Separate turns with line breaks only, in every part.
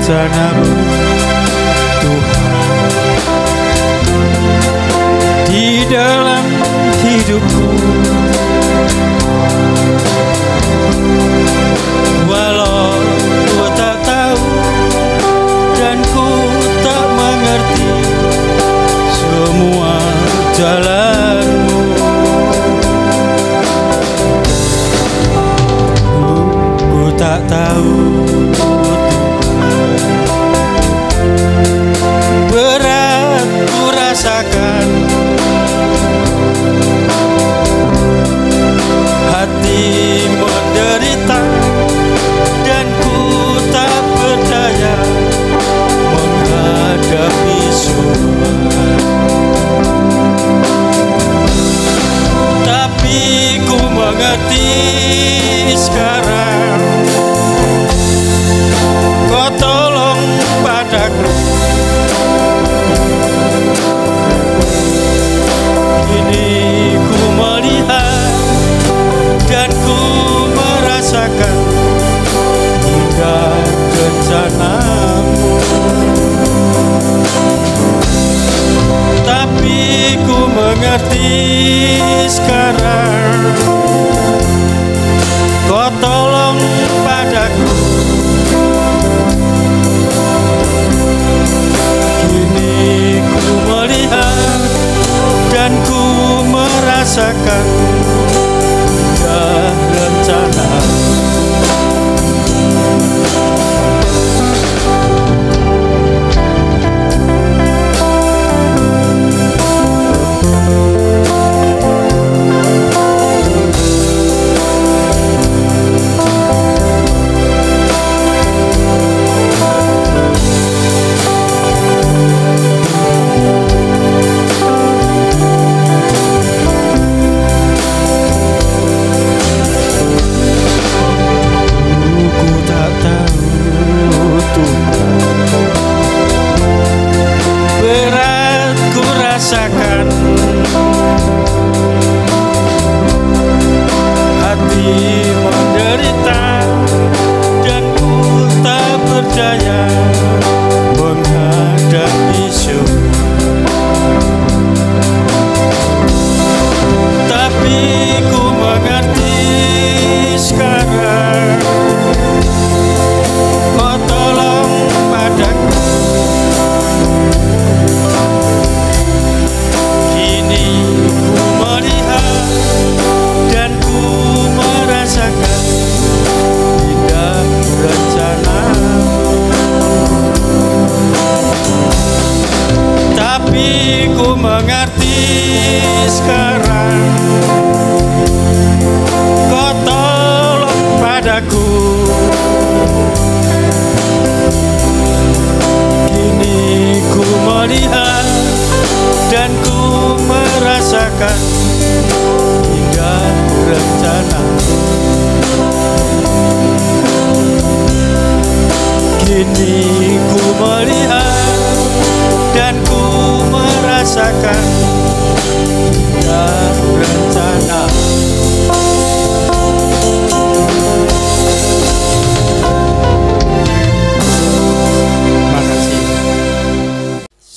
rencanamu Tuhan di dalam hidupku. Walau ku tak tahu dan ku tak mengerti semua jalanmu, ku tak tahu berat ku rasakan, hati menderita dan ku tak berdaya menghadapi semua. Tapi ku mengerti sekarang, Kau tolong padaku. Kini ku melihat dan ku merasakan indah rencanamu. Tapi ku mengerti sekarang, Kau tolong padaku. Kini ku melihat dan ku merasakan indah rencanamu.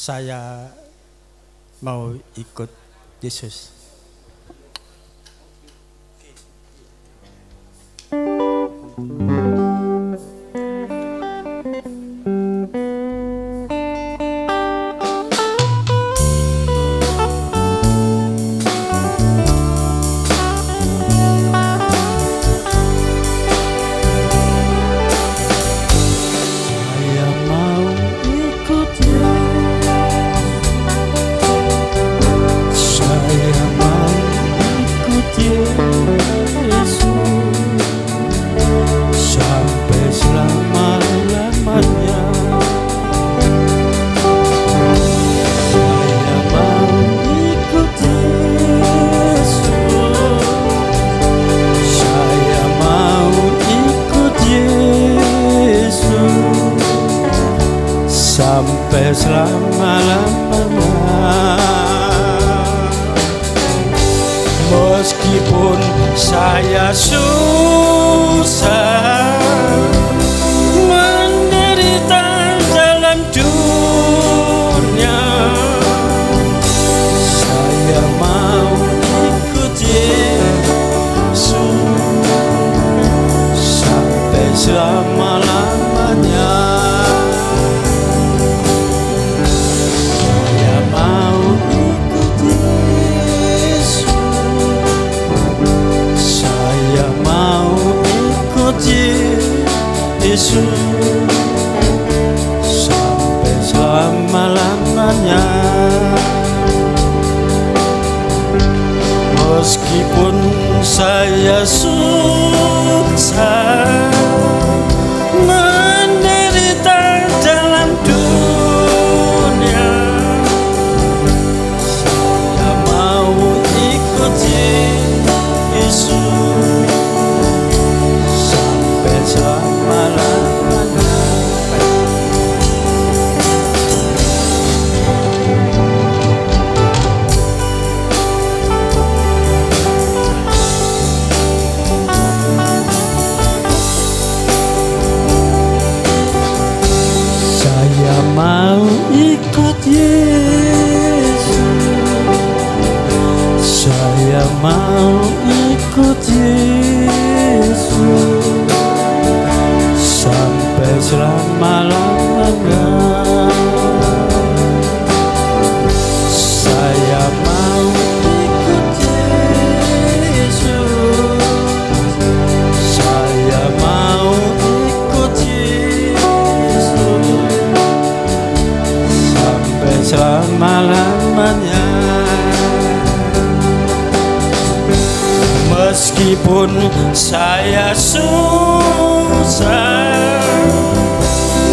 Saya mau ikut Yesus. Sampai selama-lamanya, meskipun saya susah menderita Yesus sampai selama-lamanya. Meskipun saya susah menderita dalam dunia, saya mau ikuti Yesus sampai selama-lamanya. Saya mau ikut Yesus, saya mau ikut Yesus sampai selama-lamanya. Saya mau ikut Yesus, saya mau ikut Yesus sampai selama-lamanya. Meskipun saya susah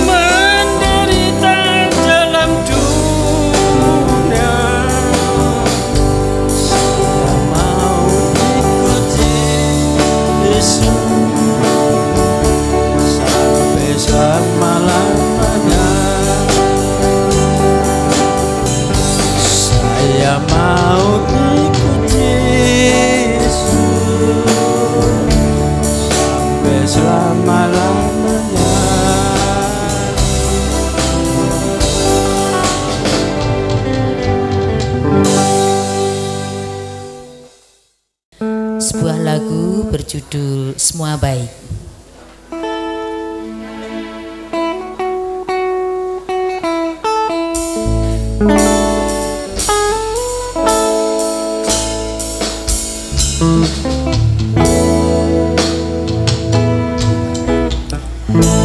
menderita dalam dunia, saya mau ikuti Yesus sampai selama-lamanya. Saya mau ikuti Yesus sampai selama-lamanya.
Sebuah lagu berjudul Semua Baik.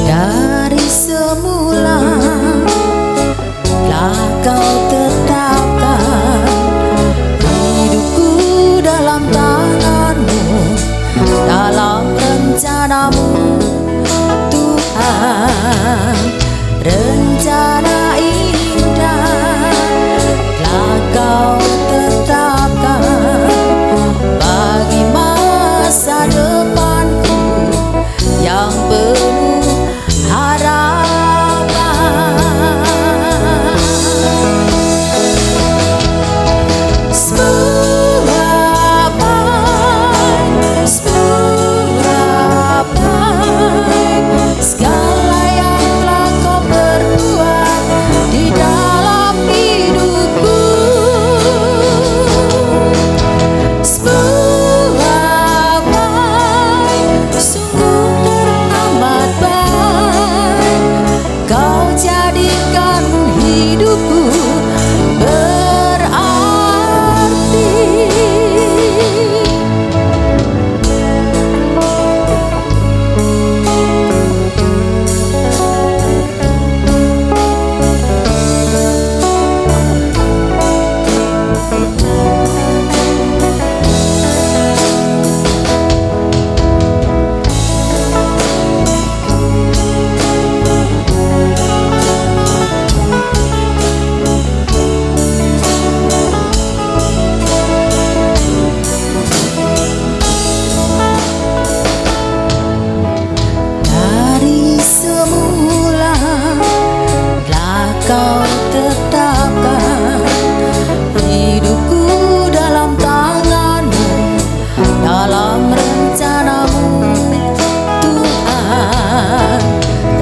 Dari semula telah kau tetapkan hidupku dalam tanganmu, dalam rencanamu Tuhan. Rencana indah telah kau tetapkan bagi masa depanku yang penuh harapan. Semua baik, semua baik, segala yang telah kau perbuat di dalam hidupku. Semua baik, sungguh teramat baik, kau jadikan hidupku berarti. Dari semula telah kau tetapkan hidupku dalam tanganmu, dalam rencanamu Tuhan.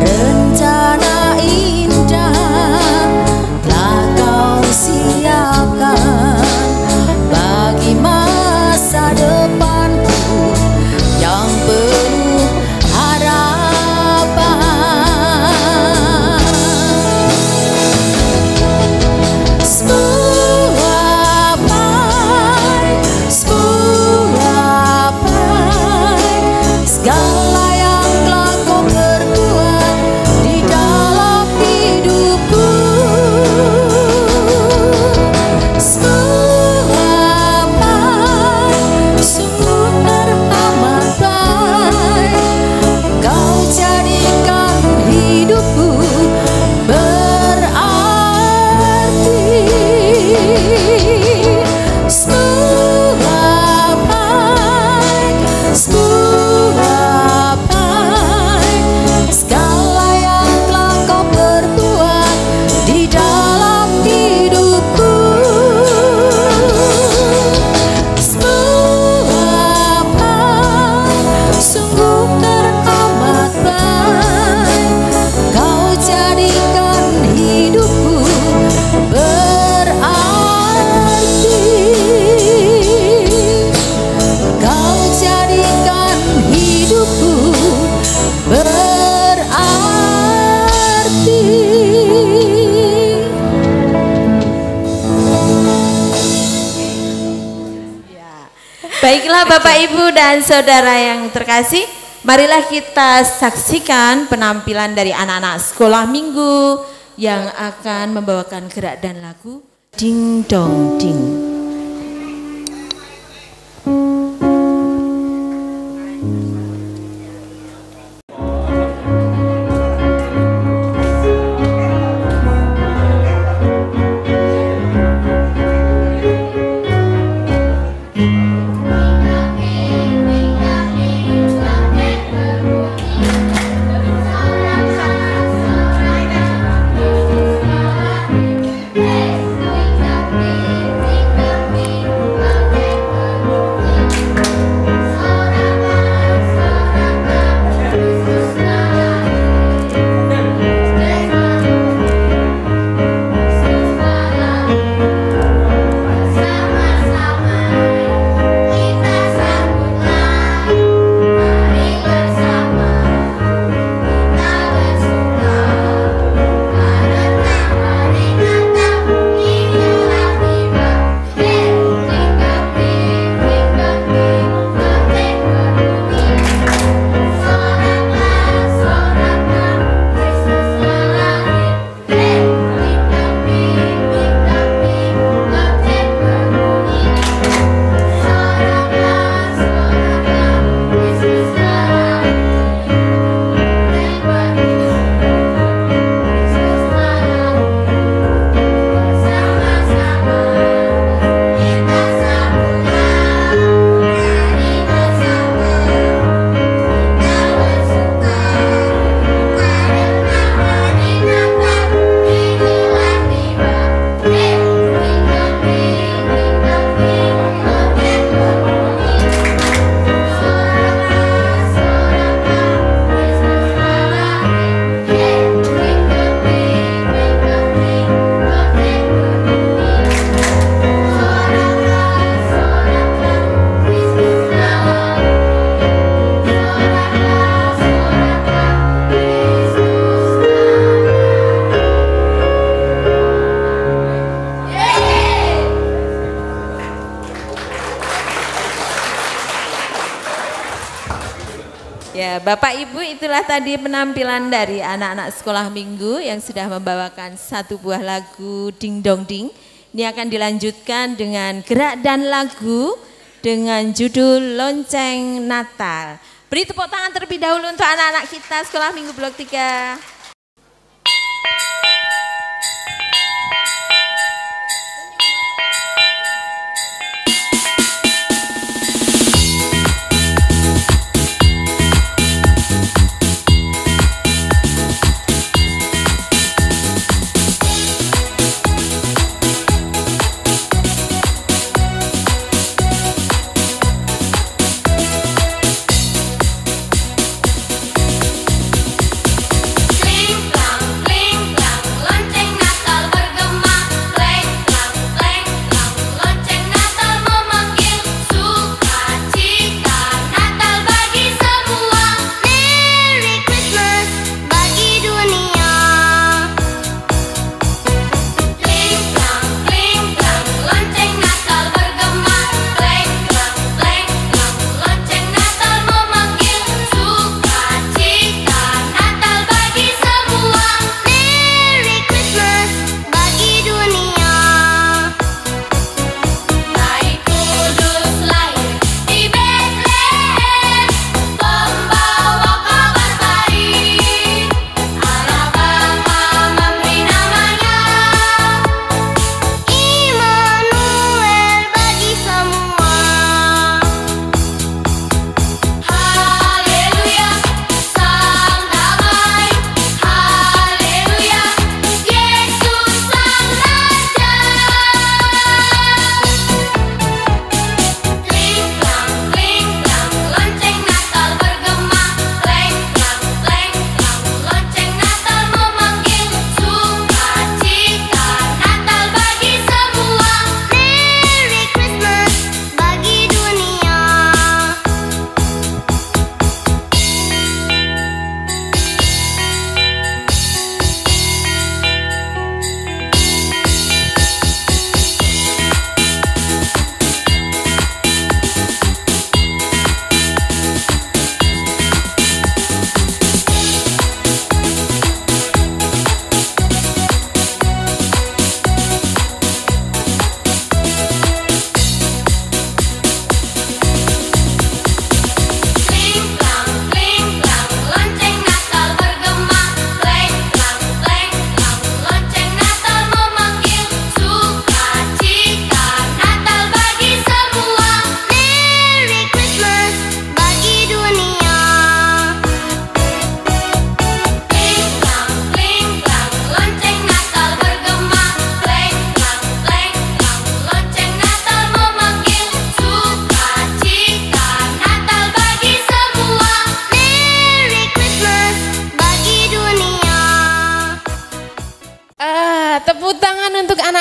Rencana indah telah kau siapkan bagi masa depanku yang penuh harapan.
Bapak Ibu dan saudara yang terkasih, marilah kita saksikan penampilan dari anak-anak sekolah minggu yang akan membawakan gerak dan lagu Ding Dong Ding. Bapak Ibu, itulah tadi penampilan dari anak-anak sekolah minggu yang sudah membawakan satu buah lagu Ding Dong Ding. Ini akan dilanjutkan dengan gerak dan lagu dengan judul Lonceng Natal. Beri tepuk tangan terlebih dahulu untuk anak-anak kita sekolah minggu blok 3.
Sing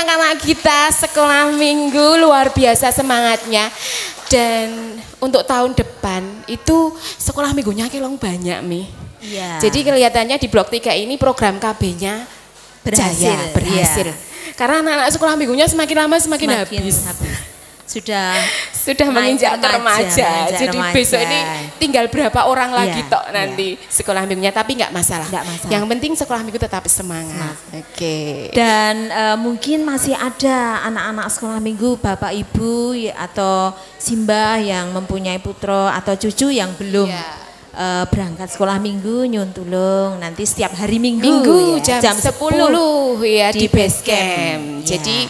anak-anak kita sekolah minggu luar biasa semangatnya. Dan untuk tahun depan itu sekolah minggunya kelong banyak Mi.
Iya.
Jadi kelihatannya di Blok 3 ini program KB-nya berhasil.
Iya.
Karena anak-anak sekolah minggunya semakin lama semakin habis.
Sudah
menginjak ke remaja. Jadi
remaja.
besok ini tinggal berapa orang lagi
Iya,
tok nanti sekolah minggunya, tapi nggak masalah. Yang penting sekolah minggu tetap semangat. Oke.
Dan mungkin masih ada anak-anak sekolah minggu, Bapak Ibu atau Simbah yang mempunyai putra atau cucu yang belum berangkat sekolah minggu, nyun tulung nanti setiap hari Minggu
jam 10 ya di base camp. Jadi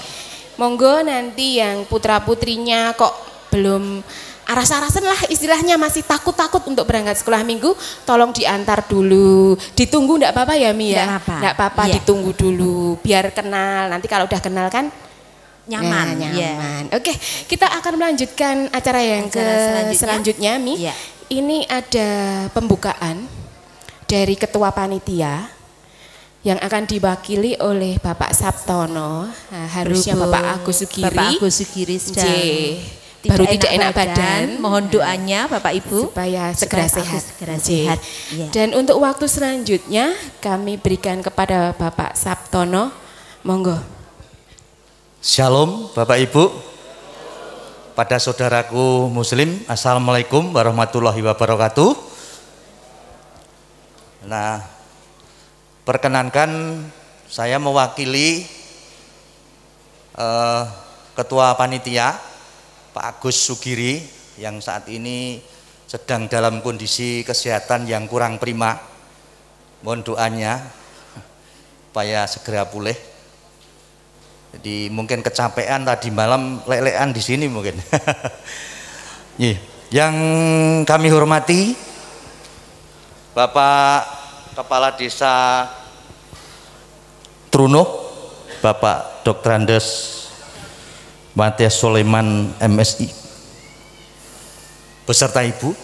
monggo nanti yang putra-putrinya kok belum aras-arasan lah istilahnya, masih takut-takut untuk berangkat sekolah minggu, tolong diantar dulu, ditunggu enggak apa-apa ya Mi ya? Enggak apa-apa, ditunggu dulu biar kenal, nanti kalau udah kenal kan nyaman. Oke, kita akan melanjutkan acara yang selanjutnya Mi. Ini ada pembukaan dari ketua panitia yang akan diwakili oleh Bapak Sabtono. Nah, harusnya Bapak Agus Sugiri.
Bapak Agus Sugiri sedang
baru tidak enak badan.
Mohon doanya Bapak Ibu
supaya segera sehat.
Ya.
Dan untuk waktu selanjutnya kami berikan kepada Bapak Sabtono. Monggo.
Shalom Bapak Ibu. Pada saudaraku muslim, Assalamualaikum warahmatullahi wabarakatuh. Nah, perkenankan saya mewakili Ketua Panitia Pak Agus Sugiri yang saat ini sedang dalam kondisi kesehatan yang kurang prima. Mohon doanya supaya segera pulih. Jadi mungkin kecapean tadi malam lelean di sini mungkin. Yang kami hormati Bapak Kepala Desa Trunuh, Bapak Dr. Andes Matias Soleman MSI, beserta Ibu.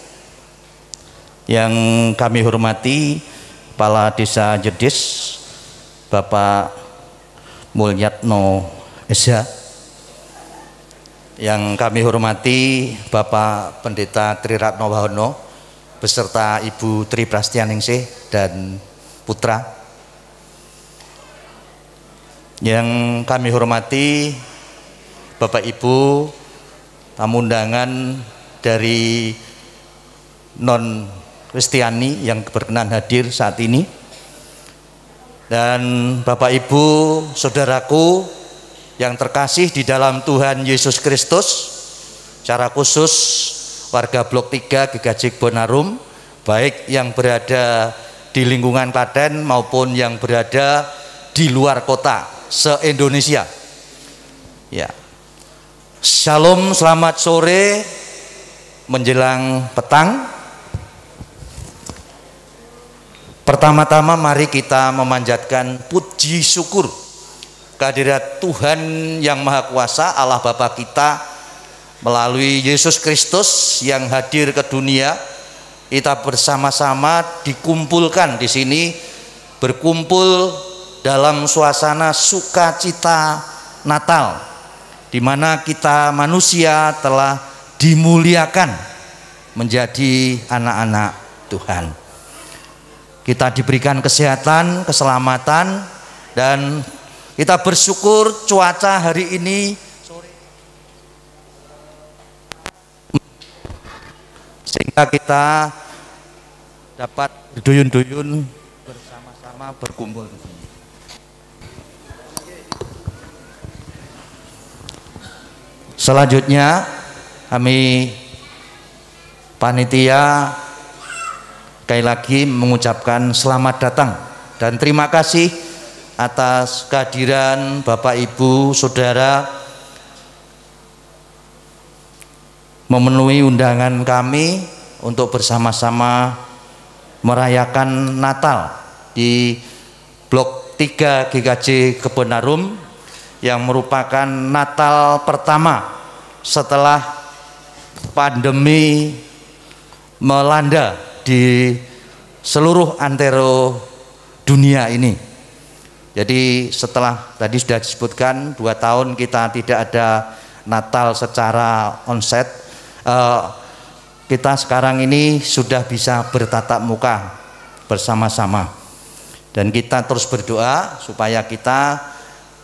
Yang kami hormati Kepala Desa Jedis, Bapak Mulyatno Esa. Yang kami hormati Bapak Pendeta Triratno Wahono beserta Ibu Tri Prastianingsih dan putra. Yang kami hormati Bapak Ibu tamu undangan dari non Kristiani yang berkenan hadir saat ini. Dan Bapak Ibu, saudaraku yang terkasih di dalam Tuhan Yesus Kristus, secara khusus warga Blok 3 GKJ Bonarum, baik yang berada di lingkungan Klaten maupun yang berada di luar kota se-Indonesia. Ya. Shalom, selamat sore menjelang petang. Pertama-tama mari kita memanjatkan puji syukur kehadirat Tuhan yang Maha Kuasa, Allah Bapa kita, melalui Yesus Kristus yang hadir ke dunia. Kita bersama-sama dikumpulkan di sini, berkumpul dalam suasana sukacita Natal, di mana kita manusia telah dimuliakan menjadi anak-anak Tuhan. Kita diberikan kesehatan, keselamatan, dan kita bersyukur cuaca hari ini sehingga kita dapat berduyun-duyun bersama-sama berkumpul. Selanjutnya kami panitia sekali lagi mengucapkan selamat datang dan terima kasih atas kehadiran Bapak Ibu Saudara memenuhi undangan kami untuk bersama-sama merayakan Natal di Blok 3 GKJ Kebonarum yang merupakan Natal pertama setelah pandemi melanda di seluruh antero dunia ini. Jadi setelah tadi sudah disebutkan 2 tahun kita tidak ada Natal secara onsite, kita sekarang ini sudah bisa bertatap muka bersama-sama. Dan kita terus berdoa supaya kita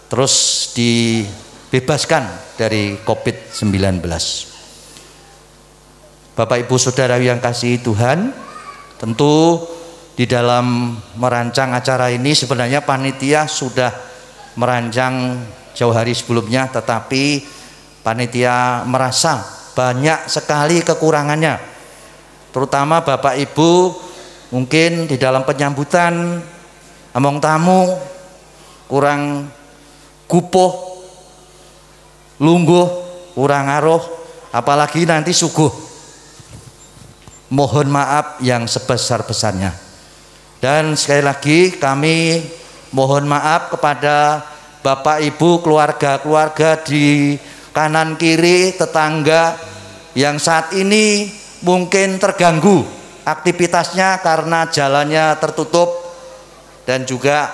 terus dibebaskan dari COVID-19. Bapak Ibu Saudara yang kasih Tuhan, tentu di dalam merancang acara ini sebenarnya panitia sudah merancang jauh hari sebelumnya, tetapi panitia merasa banyak sekali kekurangannya. Terutama Bapak Ibu mungkin di dalam penyambutan among tamu kurang gupuh, lungguh, kurang aruh, apalagi nanti suguh. Mohon maaf yang sebesar-besarnya. Dan sekali lagi kami mohon maaf kepada Bapak Ibu, keluarga-keluarga di kanan kiri, tetangga yang saat ini mungkin terganggu aktivitasnya karena jalannya tertutup dan juga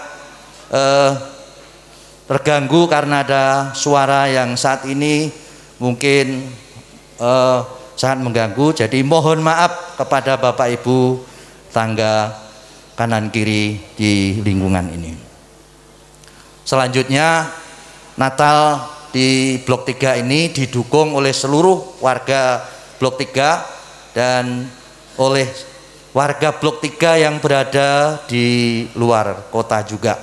terganggu karena ada suara yang saat ini mungkin sangat mengganggu. Jadi mohon maaf kepada Bapak Ibu tangga kanan kiri di lingkungan ini. Selanjutnya Natal di Blok 3 ini didukung oleh seluruh warga Blok 3 dan oleh warga Blok 3 yang berada di luar kota juga.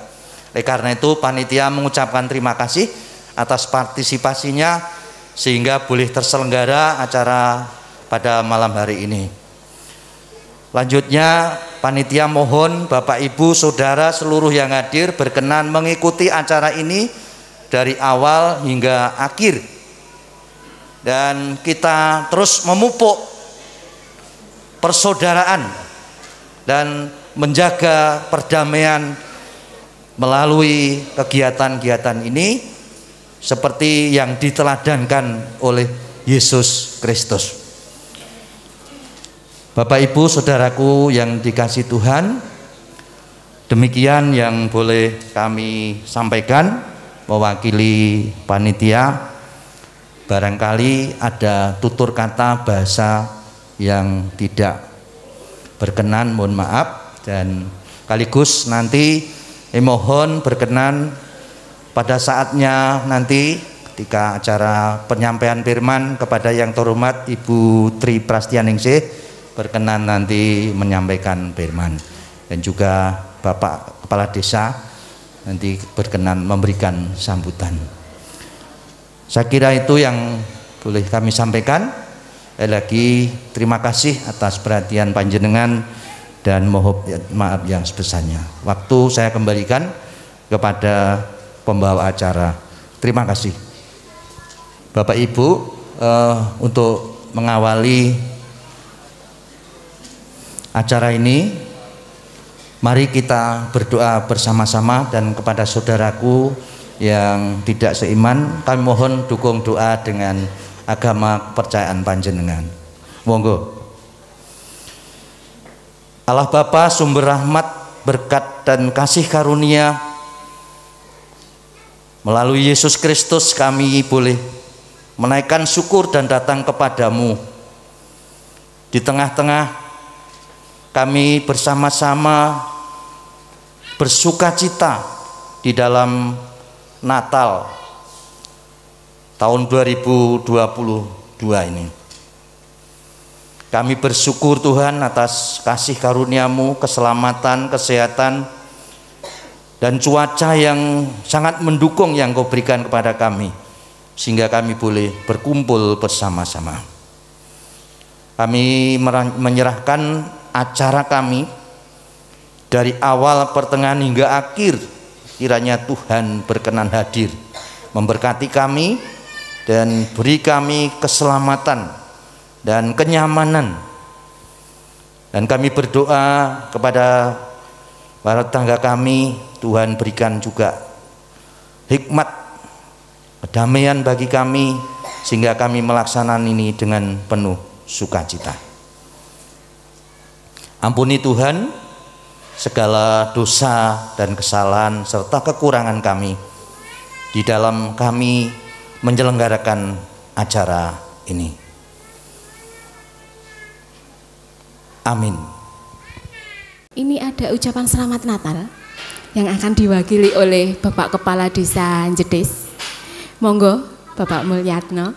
Oleh karena itu panitia mengucapkan terima kasih atas partisipasinya sehingga boleh terselenggara acara pada malam hari ini. Lanjutnya panitia mohon Bapak Ibu Saudara seluruh yang hadir berkenan mengikuti acara ini dari awal hingga akhir, dan kita terus memupuk persaudaraan dan menjaga perdamaian melalui kegiatan-kegiatan ini seperti yang diteladankan oleh Yesus Kristus. Bapak Ibu Saudaraku yang dikasih Tuhan, demikian yang boleh kami sampaikan mewakili panitia. Barangkali ada tutur kata bahasa yang tidak berkenan, mohon maaf, dan sekaligus nanti mohon berkenan pada saatnya nanti ketika acara penyampaian firman kepada yang terhormat Ibu Tri Prastianingsih berkenan nanti menyampaikan firman, dan juga Bapak Kepala Desa nanti berkenan memberikan sambutan. Saya kira itu yang boleh kami sampaikan. Lagi terima kasih atas perhatian panjenengan dan mohon maaf yang sebesarnya. Waktu saya kembalikan kepada pembawa acara. Terima kasih. Bapak Ibu, untuk mengawali acara ini, mari kita berdoa bersama-sama, dan kepada saudaraku yang tidak seiman, kami mohon dukung doa dengan agama kepercayaan panjenengan. Monggo. Allah Bapa sumber rahmat, berkat dan kasih karunia, melalui Yesus Kristus kami boleh menaikkan syukur dan datang kepadamu. Di tengah-tengah kami bersama-sama bersukacita di dalam Natal tahun 2022 ini. Kami bersyukur Tuhan atas kasih karunia-Mu, keselamatan, kesehatan, dan cuaca yang sangat mendukung yang Kau berikan kepada kami, sehingga kami boleh berkumpul bersama-sama. Kami menyerahkan acara kami dari awal, pertengahan hingga akhir. Kiranya Tuhan berkenan hadir, memberkati kami, dan beri kami keselamatan dan kenyamanan. Dan kami berdoa kepada para tetangga kami, Tuhan berikan juga hikmat, kedamaian bagi kami, sehingga kami melaksanakan ini dengan penuh sukacita. Ampuni Tuhan segala dosa dan kesalahan serta kekurangan kami di dalam kami menyelenggarakan acara ini. Amin.
Ini ada ucapan selamat Natal yang akan diwakili oleh Bapak Kepala Desa Jedes. Monggo Bapak Mulyatno.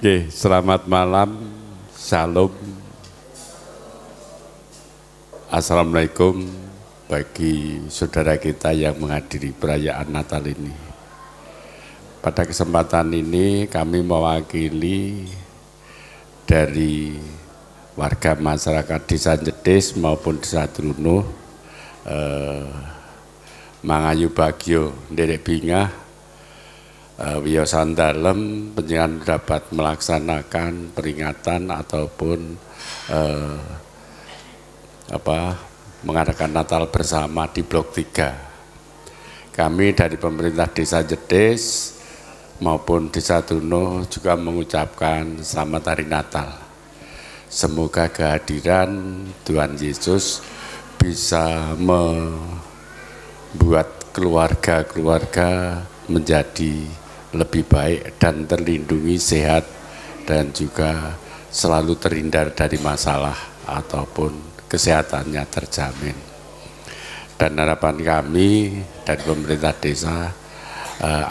Oke, selamat malam. Salam. Assalamualaikum bagi saudara kita yang menghadiri perayaan Natal ini. Pada kesempatan ini kami mewakili dari warga masyarakat Desa Jedes maupun Desa Trunuh, Mangayu Bagio, Nderek Bingah, Wiyosan Dalem, penjenengan dapat melaksanakan peringatan ataupun mengadakan Natal bersama di Blok 3. Kami dari pemerintah Desa Jedes maupun Desa Trunuh juga mengucapkan selamat hari Natal. Semoga kehadiran Tuhan Yesus bisa membuat keluarga-keluarga menjadi lebih baik dan terlindungi, sehat, dan juga selalu terhindar dari masalah ataupun kesehatannya terjamin. Dan harapan kami dari pemerintah desa,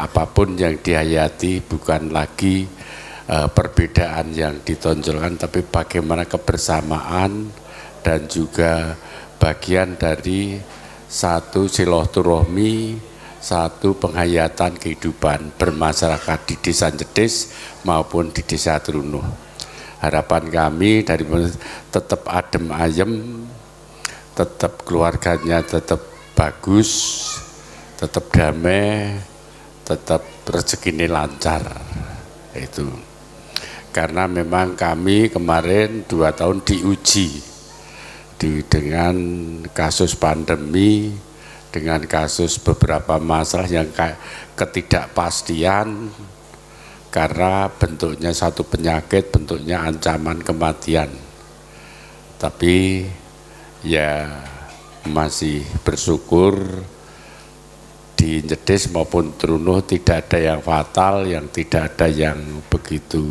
apapun yang dihayati bukan lagi perbedaan yang ditonjolkan, tapi bagaimana kebersamaan dan juga bagian dari satu silaturahmi, satu penghayatan kehidupan bermasyarakat di Desa Jedes maupun di Desa Trunuh. Harapan kami dari tetap adem ayem, tetap keluarganya tetap bagus, tetap damai, tetap rezekinya lancar. Itu karena memang kami kemarin 2 tahun diuji dengan kasus pandemi, dengan kasus beberapa masalah yang ketidakpastian, karena bentuknya satu penyakit, bentuknya ancaman kematian. Tapi ya masih bersyukur di Jedes maupun Trunuh tidak ada yang fatal, yang tidak ada yang begitu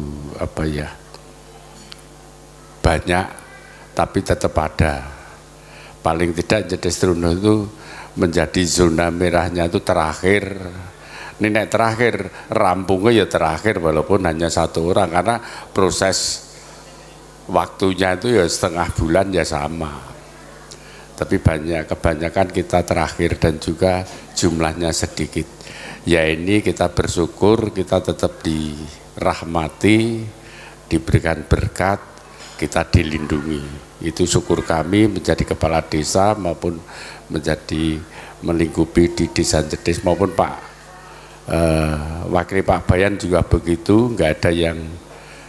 banyak, tapi tetap ada. Paling tidak Jedes Trunuh itu menjadi zona merahnya itu terakhir. Ini terakhir, rampungnya ya terakhir walaupun hanya 1 orang, karena proses waktunya itu ya setengah bulan ya sama. Tapi kebanyakan kita terakhir dan juga jumlahnya sedikit. Ya ini kita bersyukur, kita tetap dirahmati, diberikan berkat, kita dilindungi. Itu syukur kami menjadi kepala desa maupun menjadi melingkupi di Desa Jedes maupun Pak Wakil Pak Bayan juga begitu, nggak ada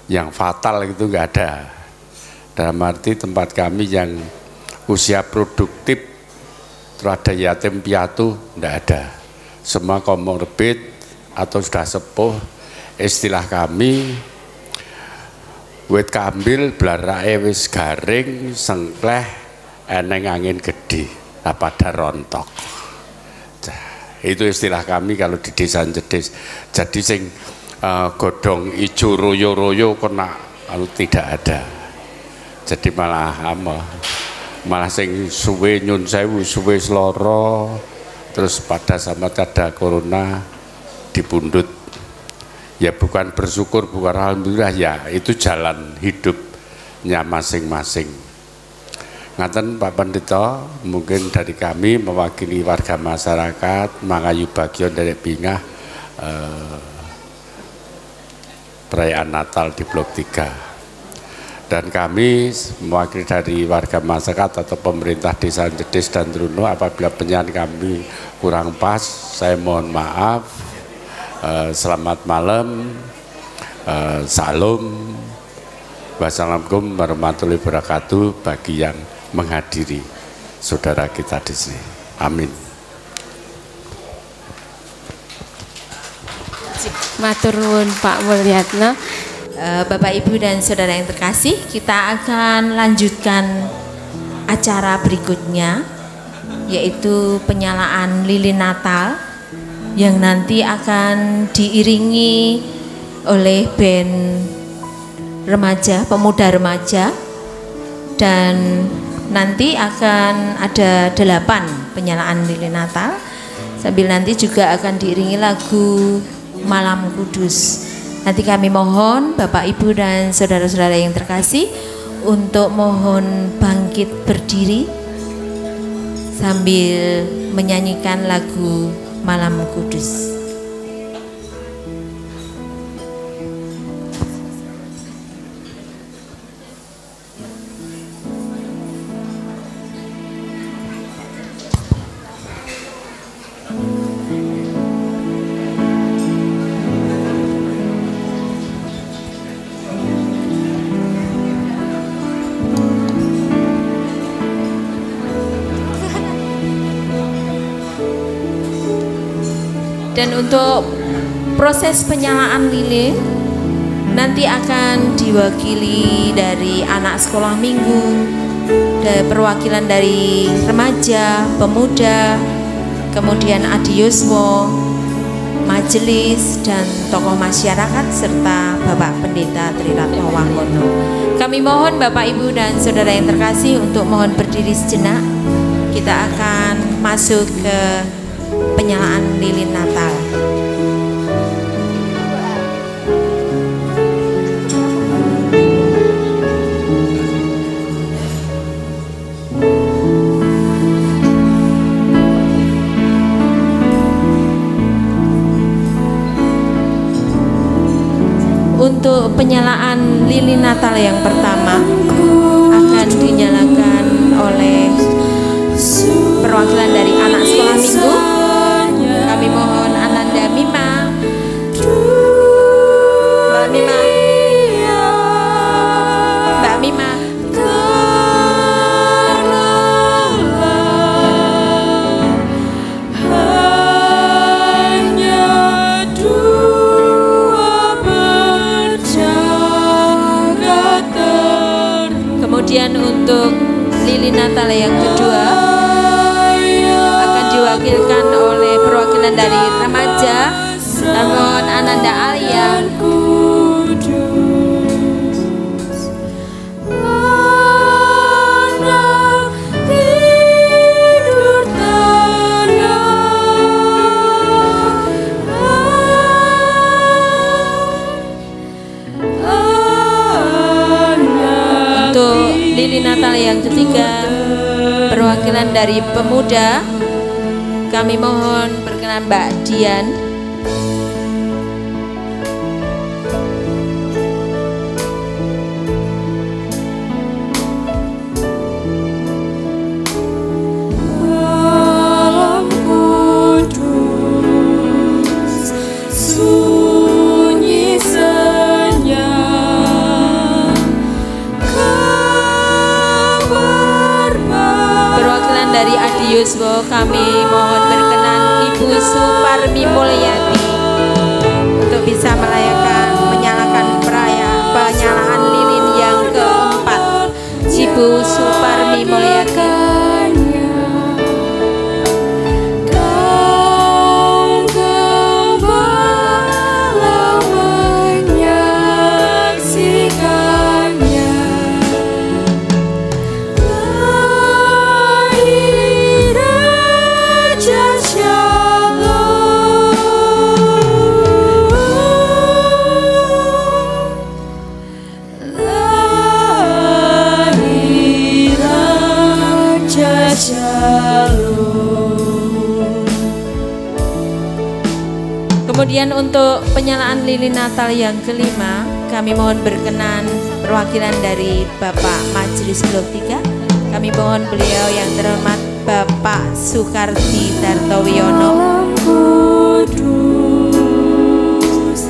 yang fatal gitu, nggak ada. Dalam arti tempat kami yang usia produktif, terus ada yatim piatu, nggak ada. Semua komorbid atau sudah sepuh, istilah kami wit kambil blarake wis garing, sengkleh, eneng angin gede, pada rontok. Itu istilah kami kalau di Desa Jedes. Jadi sing godong ijo royo-royo kena tidak ada. Jadi malah sing suwe nyun sewu, suwe seloro, terus pada sama ada corona dipundhut. Ya bukan bersyukur, bukan alhamdulillah, ya itu jalan hidupnya masing-masing. Ngaten Pak Pendeta, mungkin dari kami mewakili warga masyarakat Mangayu Bagio Nderek Bingah, perayaan Natal di Blok 3. Dan kami mewakili dari warga masyarakat atau pemerintah Desa Jedes dan Trunuh, apabila penyampaian kami kurang pas, saya mohon maaf. Selamat malam, salam, wassalamualaikum warahmatullahi wabarakatuh bagi yang menghadiri saudara kita di sini. Amin.
Matur nuwun Pak Mulyatno.
Bapak Ibu dan saudara yang terkasih, kita akan lanjutkan acara berikutnya. yaitu penyalaan lilin Natal yang nanti akan diiringi oleh band remaja, pemuda remaja, dan nanti akan ada 8 penyalaan lilin Natal, sambil nanti juga akan diiringi lagu Malam Kudus. Nanti kami mohon Bapak Ibu dan saudara-saudara yang terkasih untuk mohon bangkit berdiri sambil menyanyikan lagu Malam Kudus. Dan untuk proses penyalaan lilin nanti akan diwakili dari anak sekolah minggu, dari perwakilan dari remaja, pemuda, kemudian adiusmo, majelis, dan tokoh masyarakat serta Bapak Pendeta Triratmo Wanggono. Kami mohon Bapak Ibu dan saudara yang terkasih untuk mohon berdiri sejenak. Kita akan masuk ke penyalaan lilin Natal. Untuk penyalaan lilin Natal yang pertama akan dinyalakan oleh perwakilan dari anak sekolah minggu. Kami mohon Ananda Mima, Mbak Mima, Mbak Mima. Kemudian untuk lilin Natal yang kedua akan diwakilkan oleh perwakilan dari remaja, namun Ananda Alia. Lilin Natal yang ketiga, perwakilan dari pemuda, kami mohon berkenan Mbak Dian. Yuswo, kami mohon berkenan Ibu Suparmi Mulyati untuk bisa menyalakan penyalaan lilin yang keempat. Ibu Suparmi Mulyati. Kemudian untuk penyalaan lilin Natal yang kelima, kami mohon berkenan perwakilan dari Bapak Majelis Blok 3. Kami mohon beliau yang terhormat Bapak Sukarti Dartowiono.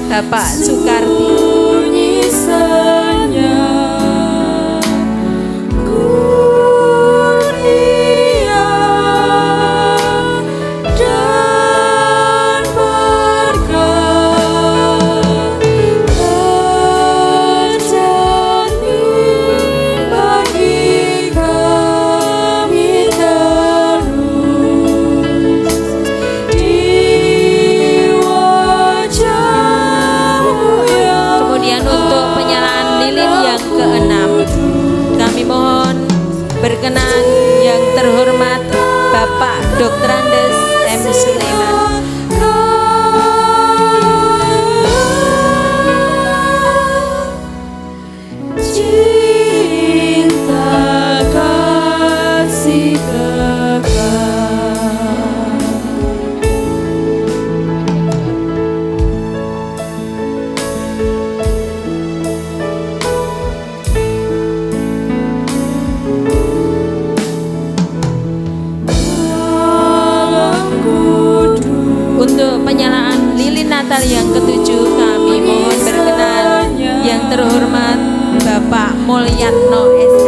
Bapak Sukarti. Dr. Andes M. Sulaiman. Penyalaan lilin Natal yang ketujuh kami mohon berkenan yang terhormat Bapak Mulyatno SH.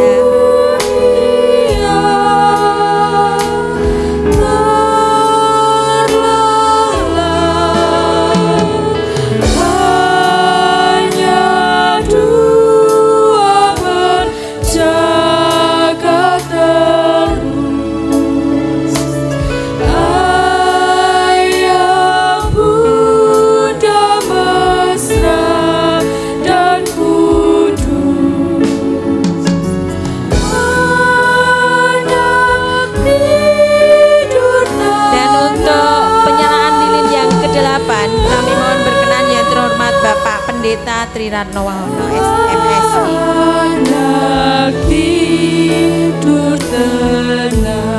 Kami mohon berkenan yang terhormat Bapak Pendeta Triratno Wahono MSI. Anak tidur tenang.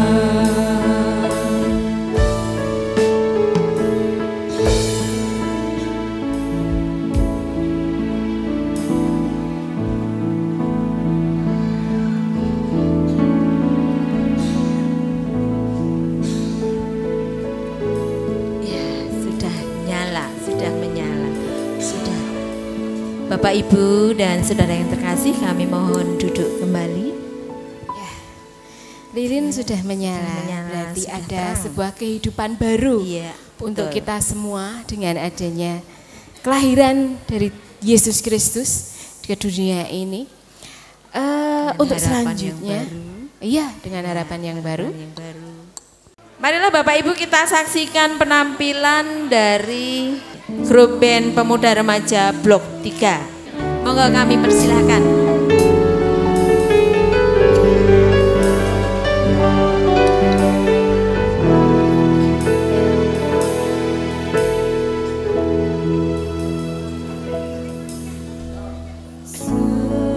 Bapak, Ibu, dan saudara yang terkasih, kami mohon duduk kembali.
Ya, lilin sudah menyala, berarti ada
terang.
Sebuah kehidupan baru untuk kita semua dengan adanya kelahiran dari Yesus Kristus ke dunia ini. Untuk selanjutnya, dengan harapan yang baru.
Marilah Bapak Ibu kita saksikan penampilan dari grup band pemuda remaja Blok 3. Monggo kami persilahkan.
Tuhan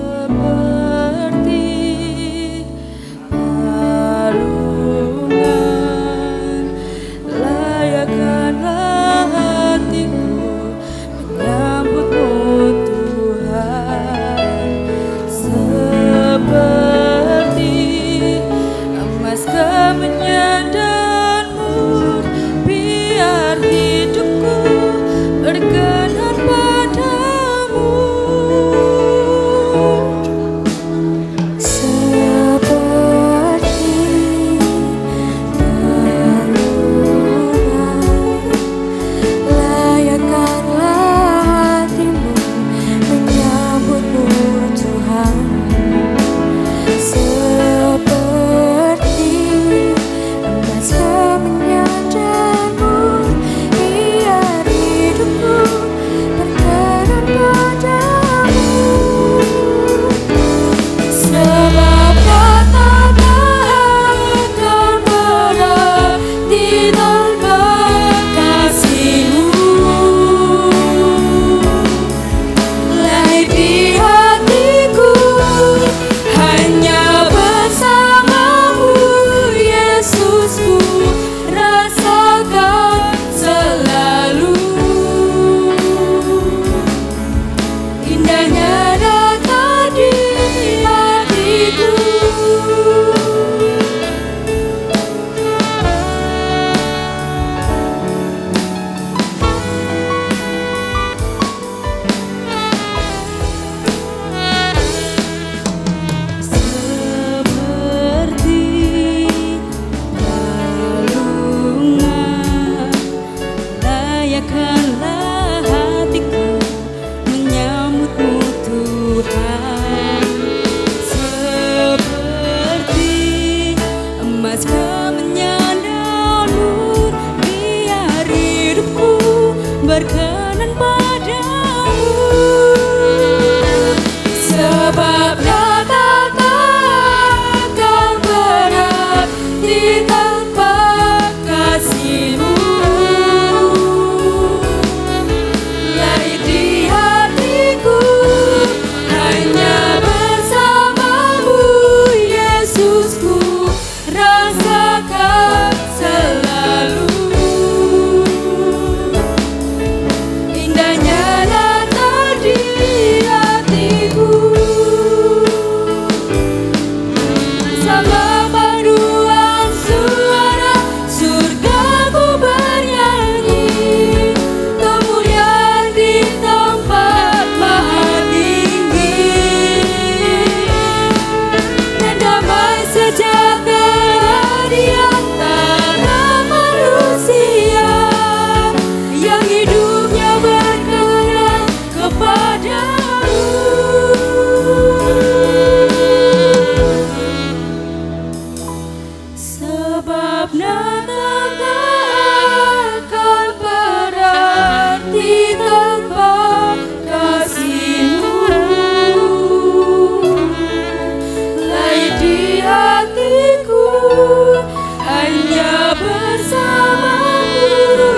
bersamamu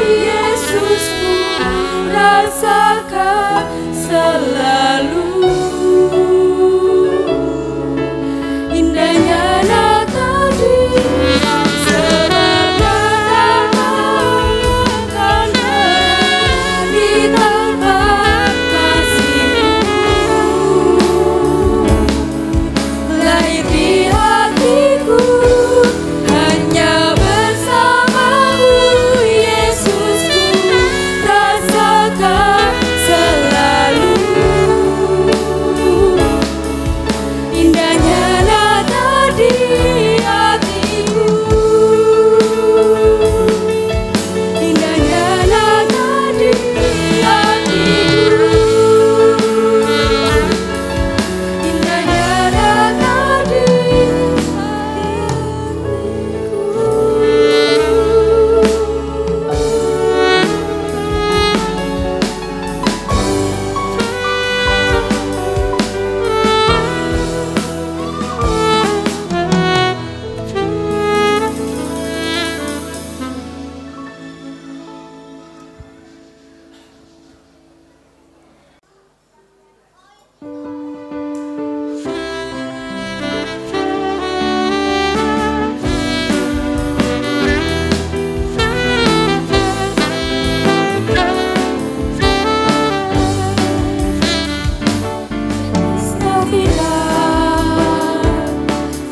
Yesusku, rasakan selalu indahnya nata dirimu, sebab akan berani tanpa kasihmu, lahir di hatiku hanya bersamamu Yesusku, rasakan selalu indahnya nata di hatiku, indahnya nata di hatiku, indahnya nata di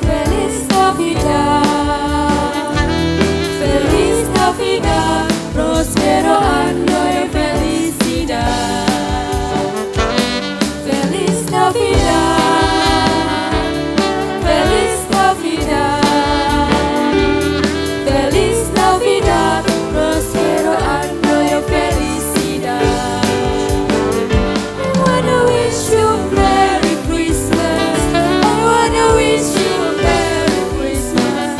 Feliz Navidad, Feliz Navidad, próspero año y felicidad. Feliz Navidad, Feliz Navidad, Feliz Navidad, próspero año y felicidad. I wanna wish you a Merry Christmas. I wanna wish you a Merry Christmas.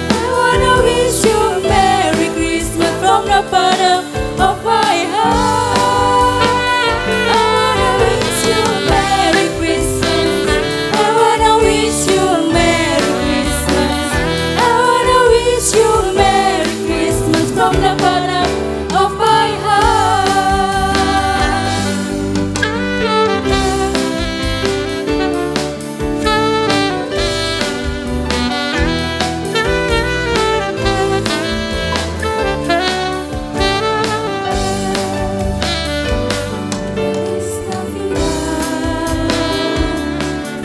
I wanna wish you a Merry Christmas from the bottom of my heart. I wanna wish you a Merry Christmas. I wanna wish you a Merry Christmas. I wanna wish you a Merry Christmas from the bottom of my heart.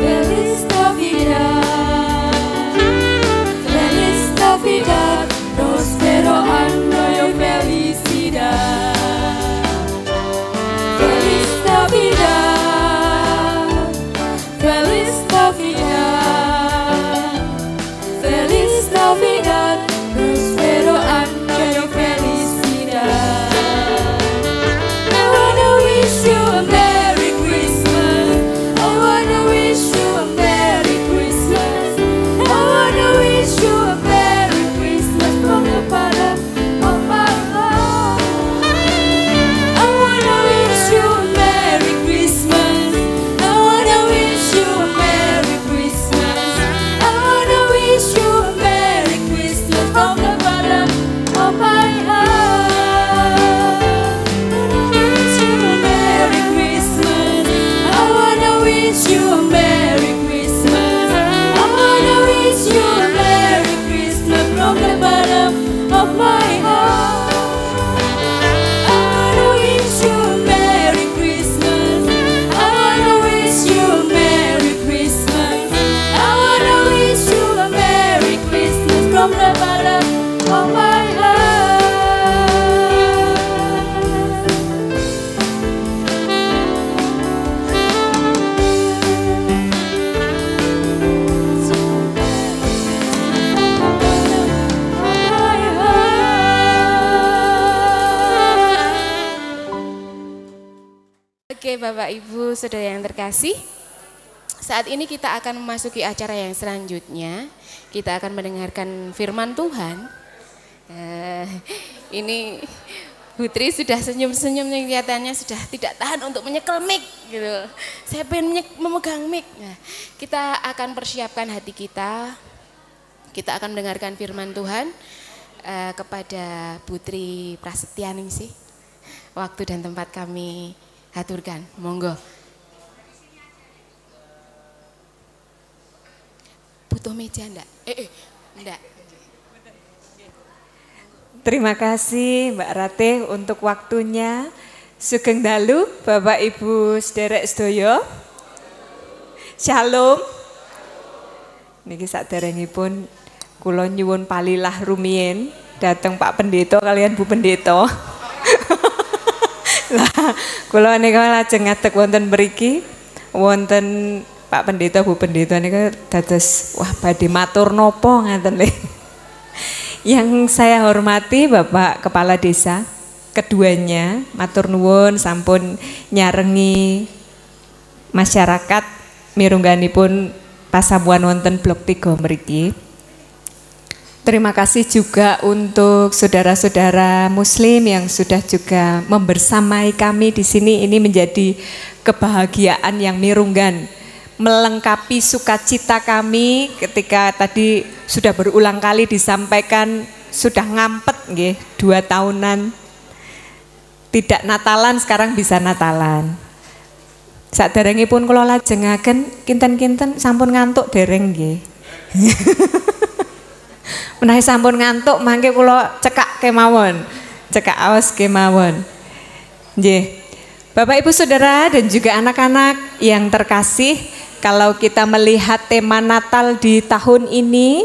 Feliz Navidad, Feliz Navidad, próspero año y felicidad. Feliz Navidad, Feliz Navidad, Feliz Navidad, próspero año y felicidad. I wanna wish you a Merry Christmas. I wanna wish you a Merry Christmas. I wanna wish you a Merry Christmas from the bottom of my heart. I wanna wish you a Merry Christmas. I wanna wish you a Merry Christmas. I wanna wish you a Merry Christmas from the bottom of my heart. I wish you a Merry Christmas. I wanna wish you a Merry Christmas. I wanna wish you a Merry Christmas from the bottom of my heart. I wanna wish you a Merry Christmas. I wanna wish you a Merry Christmas. I wanna wish you a Merry Christmas from the bottom of my heart.
Oke Bapak Ibu Saudara yang terkasih, saat ini kita akan memasuki acara yang selanjutnya. Kita akan mendengarkan firman Tuhan. Ini Putri sudah senyum-senyum, kelihatannya sudah tidak tahan untuk menyekel mic gitu. Saya pengen memegang mic. Nah, kita akan persiapkan hati kita. Kita akan mendengarkan firman Tuhan. kepada Putri Prasetyaning sih. Waktu dan tempat kami haturkan. Monggo. Butuh meja enggak? Enggak.
Terima kasih Mbak Ratih untuk waktunya. Sugeng dalu Bapak Ibu sederek sedaya. Shalom. Niki saderengipun kula nyuwun palilah rumiyin dateng Pak Pendeta kalian Bu Pendeta. Lah kula nika lajeng ngadeg wonten mriki wonten Pak Pendeta Bu Pendeta nika dados wah badhe matur napa ngaten le. Yang saya hormati Bapak Kepala Desa, keduanya matur nuwun sampun nyarengi masyarakat mirungganipun pasamuan wonten Blok 3 mriki. Terima kasih juga untuk saudara-saudara Muslim yang sudah juga membersamai kami di sini. Ini menjadi kebahagiaan yang mirunggan, melengkapi sukacita kami ketika tadi sudah berulang kali disampaikan sudah ngampet nggih 2 tahunan tidak Natalan, sekarang bisa Natalan. Saderengipun kula lajengaken kinten-kinten sampun ngantuk dereng nggih. Menawi sampun ngantuk mangke kula cekak kemawon, cekak aos kemawon. Nggih. Bapak Ibu Saudara dan juga anak-anak yang terkasih, kalau kita melihat tema Natal di tahun ini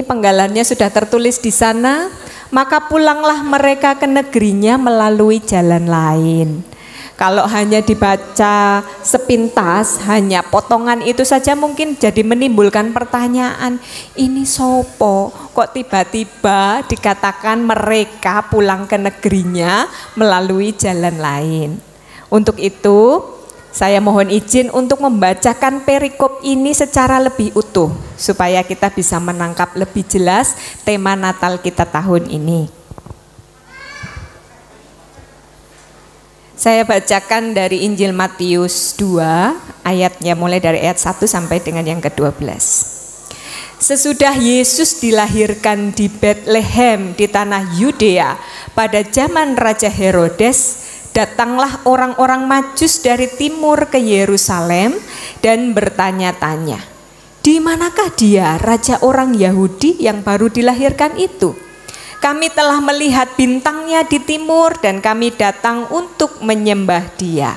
penggalannya sudah tertulis di sana, maka pulanglah mereka ke negerinya melalui jalan lain. Kalau hanya dibaca sepintas, hanya potongan itu saja mungkin jadi menimbulkan pertanyaan, ini sopo? Kok tiba-tiba dikatakan mereka pulang ke negerinya melalui jalan lain? Untuk itu, saya mohon izin untuk membacakan perikop ini secara lebih utuh supaya kita bisa menangkap lebih jelas tema Natal kita tahun ini. Saya bacakan dari Injil Matius 2 ayatnya mulai dari ayat 1 sampai dengan yang ke-12. Sesudah Yesus dilahirkan di Bethlehem di tanah Yudea pada zaman Raja Herodes, datanglah orang-orang Majus dari timur ke Yerusalem dan bertanya-tanya, di manakah dia, raja orang Yahudi yang baru dilahirkan itu? Kami telah melihat bintangnya di timur dan kami datang untuk menyembah dia.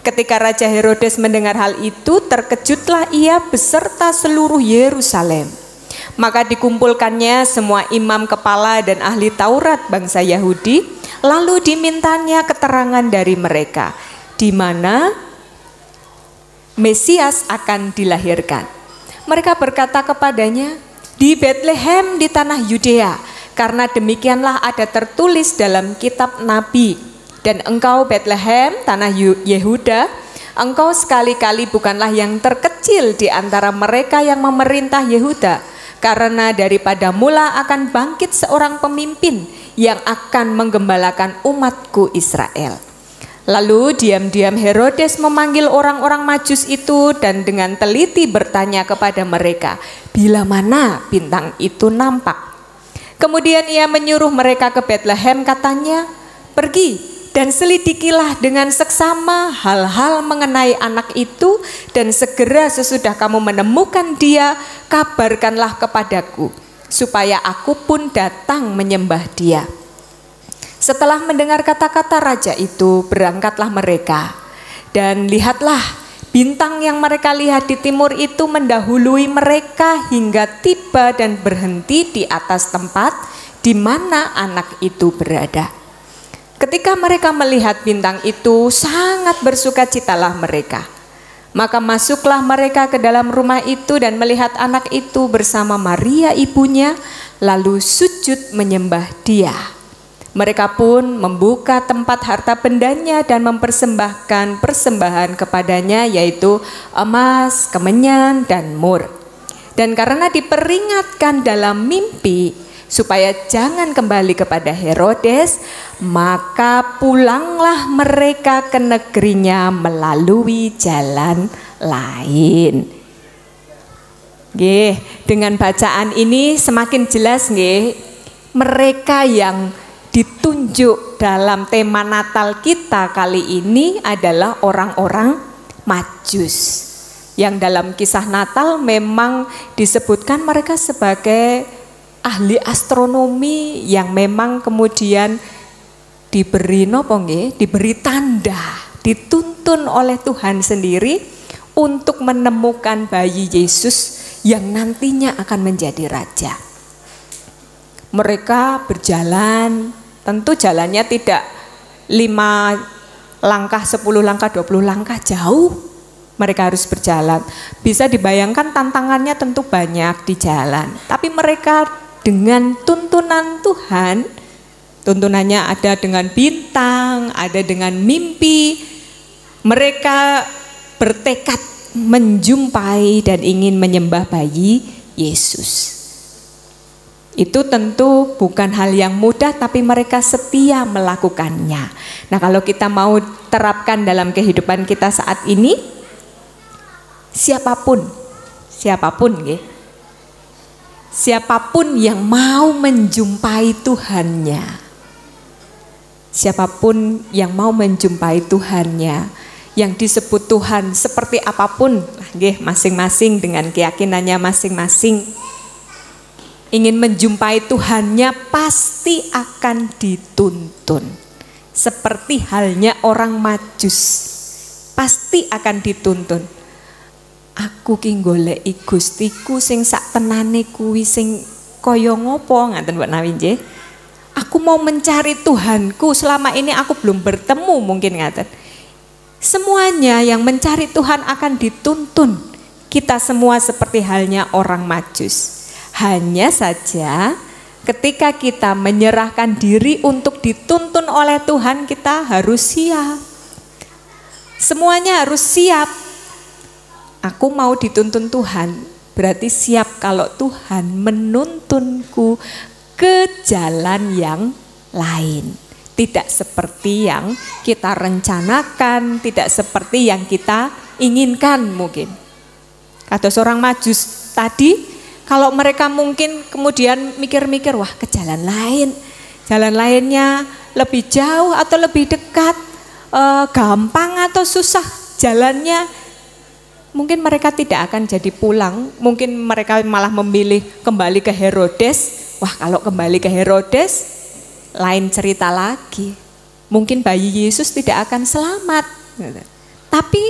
Ketika Raja Herodes mendengar hal itu, terkejutlah ia beserta seluruh Yerusalem. Maka dikumpulkannya semua imam kepala dan ahli Taurat bangsa Yahudi, lalu dimintanya keterangan dari mereka, di mana Mesias akan dilahirkan. Mereka berkata kepadanya, di Bethlehem di tanah Yudea, karena demikianlah ada tertulis dalam kitab Nabi. Dan engkau Bethlehem, tanah Yehuda, engkau sekali-kali bukanlah yang terkecil di antara mereka yang memerintah Yehuda, karena daripada mula akan bangkit seorang pemimpin yang akan menggembalakan umatku Israel. Lalu diam-diam Herodes memanggil orang-orang Majus itu dan dengan teliti bertanya kepada mereka, bila mana bintang itu nampak. Kemudian ia menyuruh mereka ke Bethlehem, katanya, pergi dan selidikilah dengan seksama hal-hal mengenai anak itu, dan segera sesudah kamu menemukan dia, kabarkanlah kepadaku, supaya aku pun datang menyembah dia. Setelah mendengar kata-kata raja itu, berangkatlah mereka, dan lihatlah, bintang yang mereka lihat di timur itu mendahului mereka hingga tiba dan berhenti di atas tempat di mana anak itu berada. Ketika mereka melihat bintang itu, sangat bersukacitalah mereka. Maka masuklah mereka ke dalam rumah itu dan melihat anak itu bersama Maria ibunya, lalu sujud menyembah dia. Mereka pun membuka tempat harta bendanya dan mempersembahkan persembahan kepadanya, yaitu emas, kemenyan, dan mur. Dan karena diperingatkan dalam mimpi supaya jangan kembali kepada Herodes, maka pulanglah mereka ke negerinya melalui jalan lain. Nggih, dengan bacaan ini semakin jelas nggih, mereka yang ditunjuk dalam tema Natal kita kali ini adalah orang-orang Majus. Yang dalam kisah Natal memang disebutkan mereka sebagai ahli astronomi yang memang kemudian diberi diberi tanda, dituntun oleh Tuhan sendiri untuk menemukan bayi Yesus yang nantinya akan menjadi raja. Mereka berjalan, tentu jalannya tidak 5 langkah, 10 langkah, 20 langkah, jauh. Mereka harus berjalan. Bisa dibayangkan tantangannya tentu banyak di jalan. Tapi mereka dengan tuntunan Tuhan, tuntunannya ada dengan bintang, ada dengan mimpi. Mereka bertekad menjumpai dan ingin menyembah bayi Yesus. Itu tentu bukan hal yang mudah, tapi mereka setia melakukannya. Nah, kalau kita mau terapkan dalam kehidupan kita saat ini, siapapun yang mau menjumpai Tuhannya, siapapun yang mau menjumpai Tuhannya, yang disebut Tuhan seperti apapun, masing-masing dengan keyakinannya masing-masing, ingin menjumpai Tuhannya pasti akan dituntun. Seperti halnya orang Majus, pasti akan dituntun. Aku ki goleki Gustiku sing sak tenane kuwi sing kaya ngopo, ngaten Mbak Nawi nggih. Aku mau mencari Tuhanku, selama ini aku belum bertemu, mungkin ngaten. Semuanya yang mencari Tuhan akan dituntun. Kita semua seperti halnya orang Majus. Hanya saja ketika kita menyerahkan diri untuk dituntun oleh Tuhan, kita harus siap. Semuanya harus siap. Aku mau dituntun Tuhan, berarti siap kalau Tuhan menuntunku ke jalan yang lain. Tidak seperti yang kita rencanakan, tidak seperti yang kita inginkan mungkin. Kata seorang Majus tadi, kalau mereka mungkin kemudian mikir-mikir, wah ke jalan lain, jalan lainnya lebih jauh atau lebih dekat, gampang atau susah jalannya, mungkin mereka tidak akan jadi pulang. Mungkin mereka malah memilih kembali ke Herodes. Wah, kalau kembali ke Herodes lain cerita lagi. Mungkin bayi Yesus tidak akan selamat. Tapi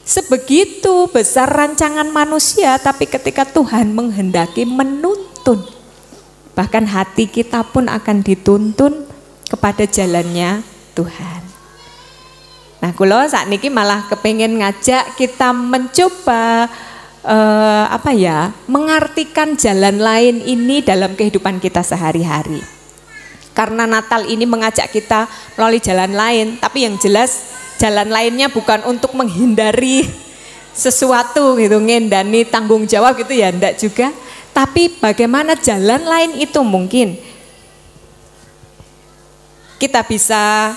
sebegitu besar rancangan manusia, tapi ketika Tuhan menghendaki menuntun, bahkan hati kita pun akan dituntun kepada jalannya Tuhan. Nah, kula sakniki malah kepengen ngajak kita mencoba mengartikan jalan lain ini dalam kehidupan kita sehari-hari. Karena Natal ini mengajak kita melalui jalan lain, tapi yang jelas jalan lainnya bukan untuk menghindari sesuatu gitu, ngendani tanggung jawab gitu ya, enggak juga. Tapi bagaimana jalan lain itu mungkin kita bisa.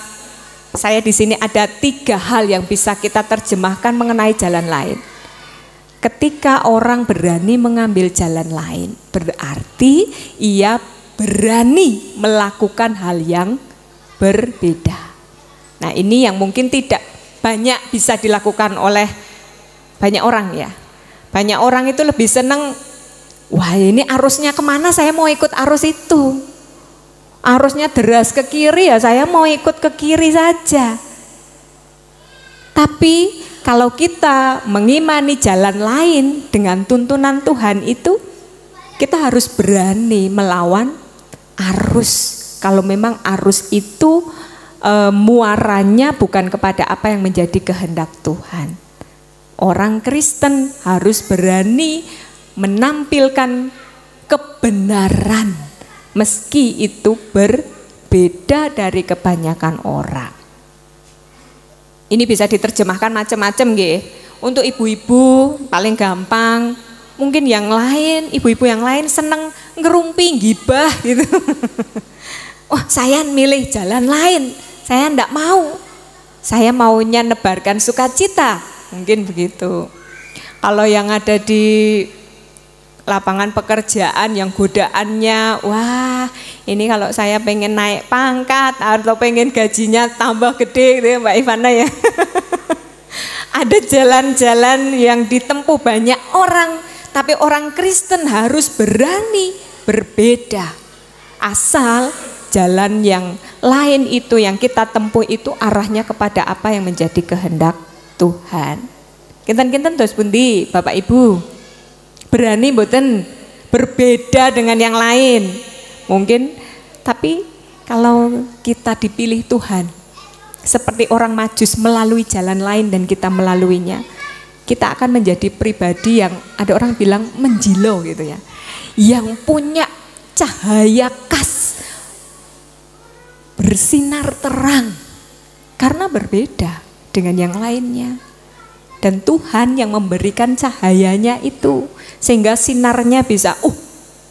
Saya di sini ada 3 hal yang bisa kita terjemahkan mengenai jalan lain. Ketika orang berani mengambil jalan lain, berarti ia berani melakukan hal yang berbeda. Nah, ini yang mungkin tidak banyak bisa dilakukan oleh banyak orang ya. Banyak orang itu lebih senang, wah ini arusnya kemana, saya mau ikut arus itu. Arusnya deras ke kiri ya saya mau ikut ke kiri saja. Tapi kalau kita mengimani jalan lain dengan tuntunan Tuhan itu, kita harus berani melawan arus. Kalau memang arus itu muaranya bukan kepada apa yang menjadi kehendak Tuhan. Orang Kristen harus berani menampilkan kebenaran, meski itu berbeda dari kebanyakan orang. Ini bisa diterjemahkan macam-macam nggih. Untuk ibu-ibu paling gampang, mungkin yang lain, ibu-ibu yang lain seneng ngerumpi gibah gitu. Wah, saya milih jalan lain, saya enggak mau. Saya maunya nebarkan sukacita, mungkin begitu. Kalau yang ada di lapangan pekerjaan yang godaannya, wah ini kalau saya pengen naik pangkat atau pengen gajinya tambah gede gitu ya Mbak Ivana ya. Ada jalan-jalan yang ditempuh banyak orang, tapi orang Kristen harus berani berbeda. Asal jalan yang lain itu yang kita tempuh itu arahnya kepada apa yang menjadi kehendak Tuhan. Kinten-kinten dos pundi Bapak Ibu? Berani mboten berbeda dengan yang lain? Mungkin, tapi kalau kita dipilih Tuhan seperti orang Majus melalui jalan lain dan kita melaluinya, kita akan menjadi pribadi yang ada orang bilang menjilau gitu ya, yang punya cahaya khas, bersinar terang karena berbeda dengan yang lainnya. Dan Tuhan yang memberikan cahayanya itu sehingga sinarnya bisa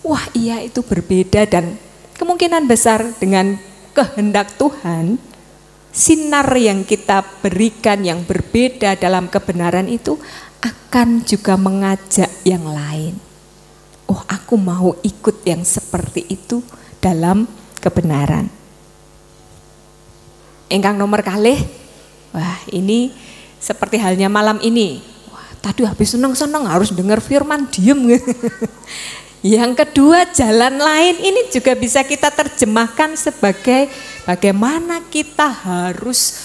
wah iya itu berbeda, dan kemungkinan besar dengan kehendak Tuhan sinar yang kita berikan yang berbeda dalam kebenaran itu akan juga mengajak yang lain. Oh aku mau ikut yang seperti itu dalam kebenaran. Ingkang nomor kalih, wah ini seperti halnya malam ini. Wah, tadi habis seneng-seneng harus dengar firman diem. Yang kedua, jalan lain ini juga bisa kita terjemahkan sebagai bagaimana kita harus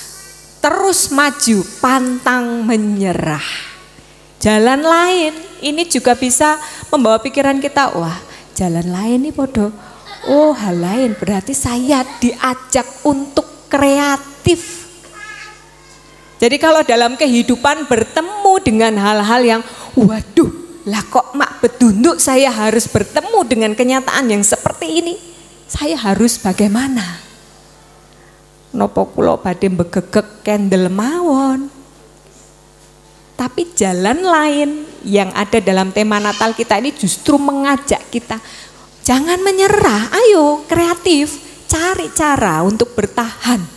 terus maju, pantang menyerah. Jalan lain ini juga bisa membawa pikiran kita, wah jalan lain ini podo. Oh hal lain, berarti saya diajak untuk kreatif. Jadi kalau dalam kehidupan bertemu dengan hal-hal yang waduh lah kok mak bedunduk saya harus bertemu dengan kenyataan yang seperti ini, saya harus bagaimana? Nopo kula badhe begegek kendel mawon. Tapi jalan lain yang ada dalam tema Natal kita ini justru mengajak kita jangan menyerah, ayo kreatif, cari cara untuk bertahan.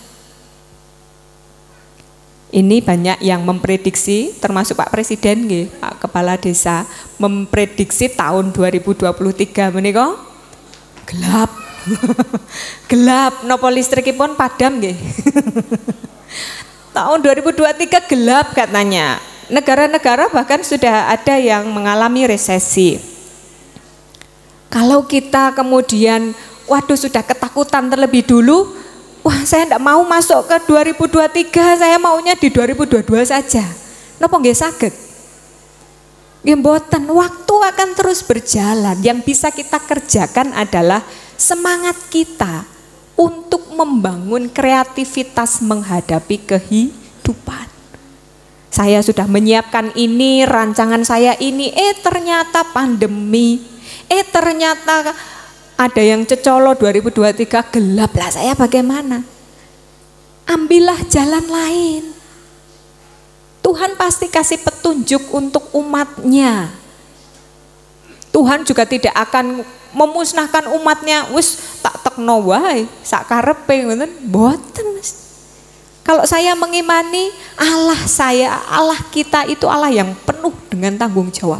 Ini banyak yang memprediksi, termasuk Pak Presiden, Pak Kepala Desa, memprediksi tahun 2023 menika gelap. Gelap, nopo listrikipun padam nggih. Tahun 2023 gelap katanya. Negara-negara bahkan sudah ada yang mengalami resesi. Kalau kita kemudian waduh sudah ketakutan terlebih dulu, wah saya tidak mau masuk ke 2023, saya maunya di 2022 saja. Napa nggih saged? Nggih mboten, waktu akan terus berjalan. Yang bisa kita kerjakan adalah semangat kita untuk membangun kreativitas menghadapi kehidupan. Saya sudah menyiapkan ini, rancangan saya ini, ternyata pandemi, ternyata ada yang cecolo 2023 gelap lah, saya bagaimana? Ambillah jalan lain. Tuhan pasti kasih petunjuk untuk umatnya. Tuhan juga tidak akan memusnahkan umatnya, wis tak tekno wae sakarepe ngoten, mboten Mas. Kalau saya mengimani Allah saya, Allah kita itu Allah yang penuh dengan tanggung jawab.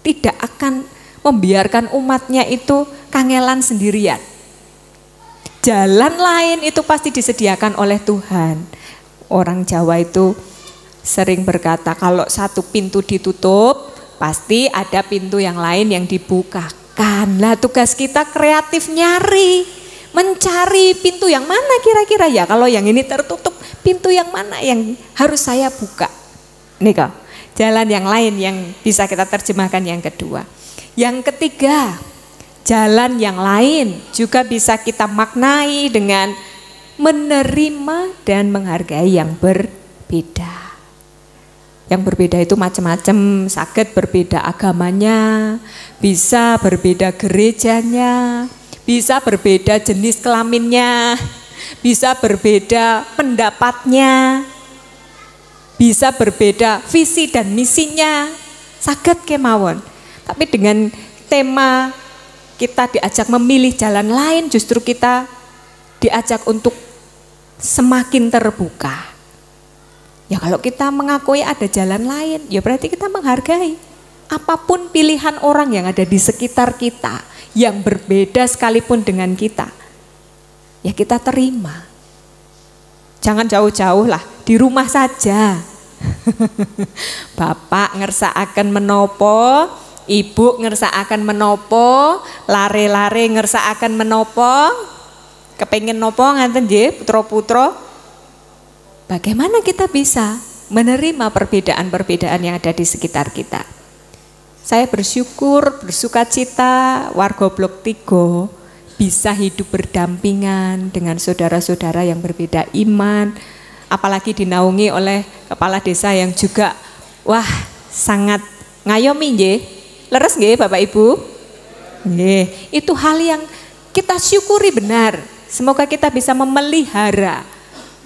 Tidak akan membiarkan umatnya itu kangelan sendirian. Jalan lain itu pasti disediakan oleh Tuhan. Orang Jawa itu sering berkata kalau satu pintu ditutup pasti ada pintu yang lain yang dibukakan. Lah tugas kita kreatif nyari, mencari pintu yang mana kira-kira ya, kalau yang ini tertutup pintu yang mana yang harus saya buka. Nih kok jalan yang lain yang bisa kita terjemahkan yang kedua. Yang ketiga, jalan yang lain juga bisa kita maknai dengan menerima dan menghargai yang berbeda. Yang berbeda itu macam-macam, sakit berbeda agamanya, bisa berbeda gerejanya, bisa berbeda jenis kelaminnya, bisa berbeda pendapatnya, bisa berbeda visi dan misinya, sakit kemawon. Tapi dengan tema kita diajak memilih jalan lain, justru kita diajak untuk semakin terbuka. Ya kalau kita mengakui ada jalan lain, ya berarti kita menghargai. apapun pilihan orang yang ada di sekitar kita, yang berbeda sekalipun dengan kita, ya kita terima. Jangan jauh-jauh lah, di rumah saja. Bapak ngersakaken menopo, ibu ngersakaken menopo, lare-lare ngersakaken menopo, kepengin nopo nganten nggih putra-putra. Bagaimana kita bisa menerima perbedaan-perbedaan yang ada di sekitar kita? Saya bersyukur, bersukacita warga Blok 3 bisa hidup berdampingan dengan saudara-saudara yang berbeda iman, apalagi dinaungi oleh kepala desa yang juga wah sangat ngayomi nggih. Leres nggih Bapak Ibu? Nggih, itu hal yang kita syukuri benar. Semoga kita bisa memelihara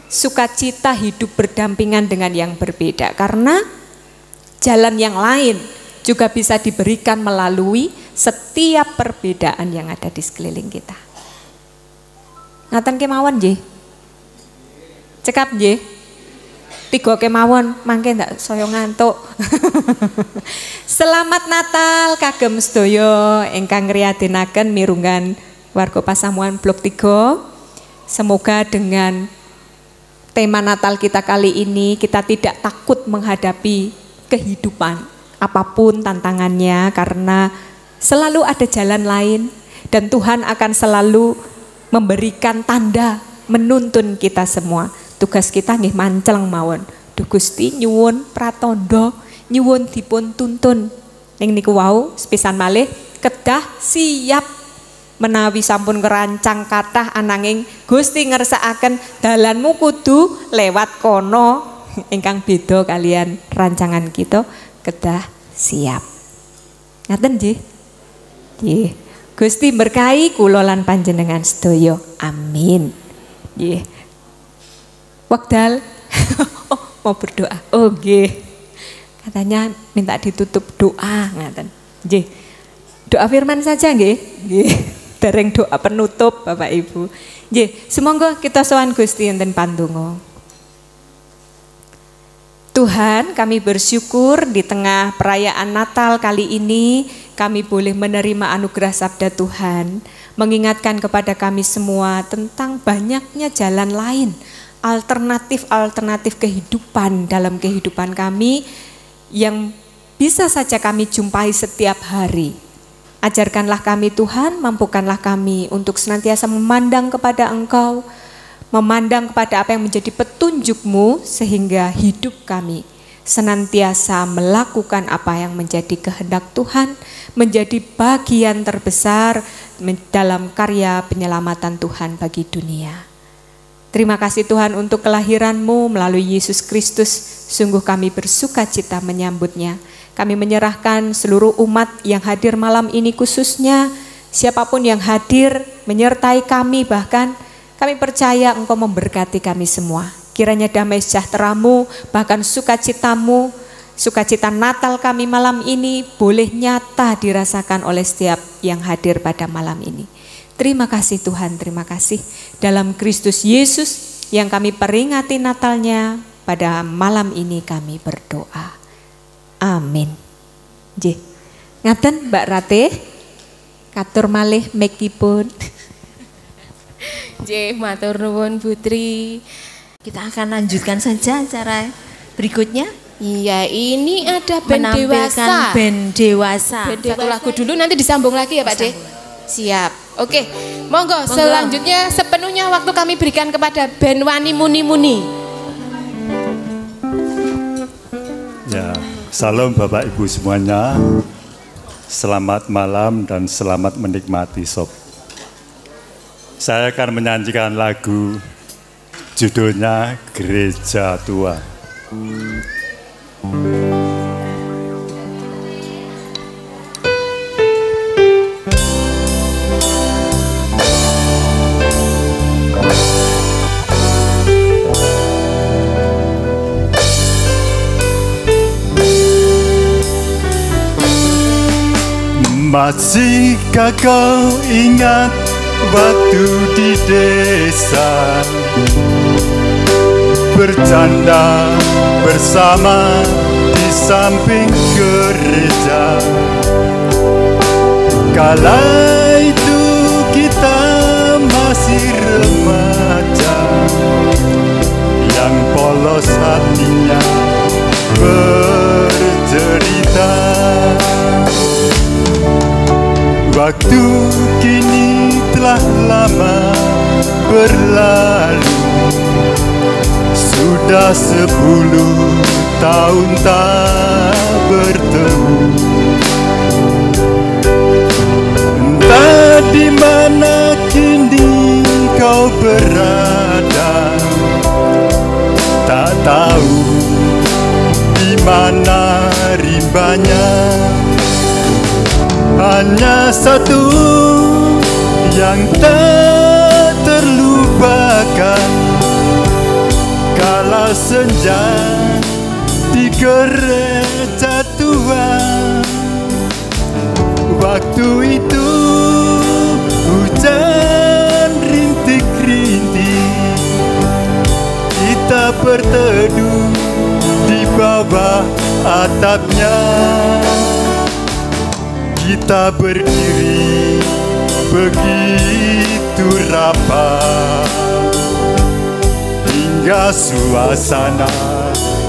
sukacita hidup berdampingan dengan yang berbeda, karena jalan yang lain juga bisa diberikan melalui setiap perbedaan yang ada di sekeliling kita. Ngaten kemawon nggih? Cekap nggih? 3 kemawon, mangke ndak saya ngantuk. Selamat Natal kagem sedaya ingkang ngriyadenaken mirunggan warga Pasamuan Blok 3. Semoga dengan tema Natal kita kali ini kita tidak takut menghadapi kehidupan apapun tantangannya, karena selalu ada jalan lain dan Tuhan akan selalu memberikan tanda menuntun kita semua. Tugas kita nggih manceleng mawon. Duh Gusti nyuwun pratandha, nyuwun dipun tuntun. Ning niku wau sepisan malih kedah siap menawi sampun kerancang kathah ananging Gusti ngersakaken dalanmu kudu lewat kono ingkang beda kalian rancangan kita, kedah siap. Ngaten nggih? Nggih. Gusti berkahi kula lan panjenengan sedaya. Amin. Nggih. Wekdal oh mau berdoa. Oh nggih. Katanya minta ditutup doa ngaten. Nggih. Doa firman saja nggih. Nggih. Dereng doa penutup Bapak Ibu. Nggih, semoga kita sowan Gusti enten pandonga. Tuhan, kami bersyukur di tengah perayaan Natal kali ini kami boleh menerima anugerah sabda Tuhan, mengingatkan kepada kami semua tentang banyaknya jalan lain, alternatif kehidupan dalam kehidupan kami yang bisa saja kami jumpai setiap hari. Ajarkanlah kami Tuhan, mampukanlah kami untuk senantiasa memandang kepada Engkau, memandang kepada apa yang menjadi petunjuk-Mu, sehingga hidup kami senantiasa melakukan apa yang menjadi kehendak Tuhan, menjadi bagian terbesar dalam karya penyelamatan Tuhan bagi dunia. Terima kasih Tuhan untuk kelahiran-Mu melalui Yesus Kristus, sungguh kami bersukacita menyambutnya. Kami menyerahkan seluruh umat yang hadir malam ini, khususnya siapapun yang hadir menyertai kami, bahkan kami percaya Engkau memberkati kami semua. Kiranya damai sejahtera-Mu, bahkan sukacita-Mu, sukacita Natal kami malam ini boleh nyata dirasakan oleh setiap yang hadir pada malam ini. Terima kasih Tuhan, terima kasih. Dalam Kristus Yesus yang kami peringati Natalnya, pada malam ini kami berdoa. Amin. Nggih. Ngaten Mbak Ratih, katur malih mekipun.
Nggih, matur nuwun Putri.
Kita akan lanjutkan saja acara berikutnya.
Iya, ini ada band
Menampilkan
dewasa.
Band dewasa.
Satu lagu dulu, nanti disambung lagi ya Pak De. Siap. Oke, monggo. Selanjutnya sepenuhnya waktu kami berikan kepada band Wani Muni Muni.
Ya, salam Bapak Ibu semuanya. Selamat malam dan selamat menikmati sob. Saya akan menyanyikan lagu judulnya Gereja Tua. Masihkah kau ingat waktu di desa, bercanda bersama di samping gereja. Kala itu kita masih remaja, yang polos hatinya bercerita. Waktu kini telah lama berlalu, sudah 10 tahun tak bertemu. Entah di mana kini kau berada, tak tahu di mana rimbanya. Hanya satu yang tak terlupakan, kala senja di gereja tua. Waktu itu hujan rintik-rintik, kita berteduh di bawah atapnya. Kita berdiri begitu rapat, hingga suasana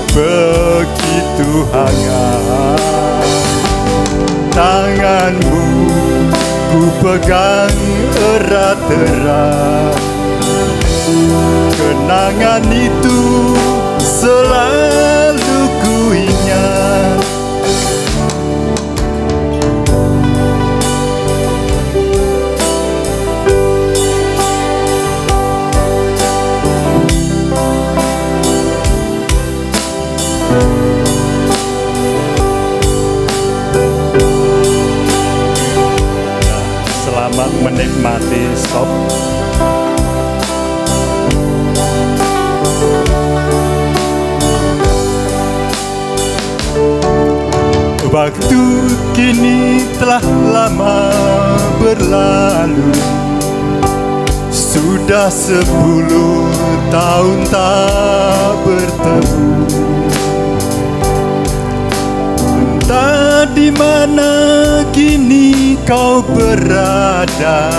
begitu hangat. Tanganmu ku pegang erat-erat, kenangan itu selalu ku ingat. Selamat menikmati stop. Waktu kini telah lama berlalu, sudah 10 tahun tak bertemu. Entah di mana kini kau berada,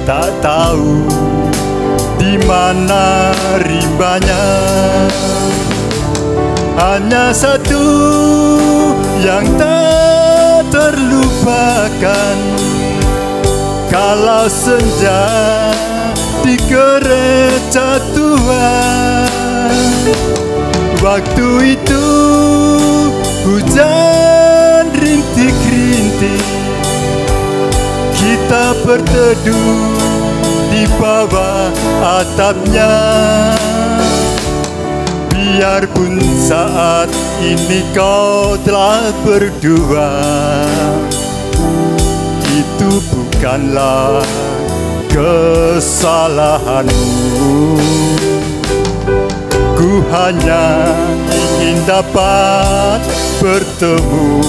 tak tahu di mana rimbanya. Hanya satu yang tak terlupakan, kala senja di gereja tua. Waktu itu hujan rintik-rintik, kita berteduh di bawah atapnya. Biarpun saat ini kau telah berdua, itu bukanlah kesalahanmu. Ku hanya ingin dapat bertemu.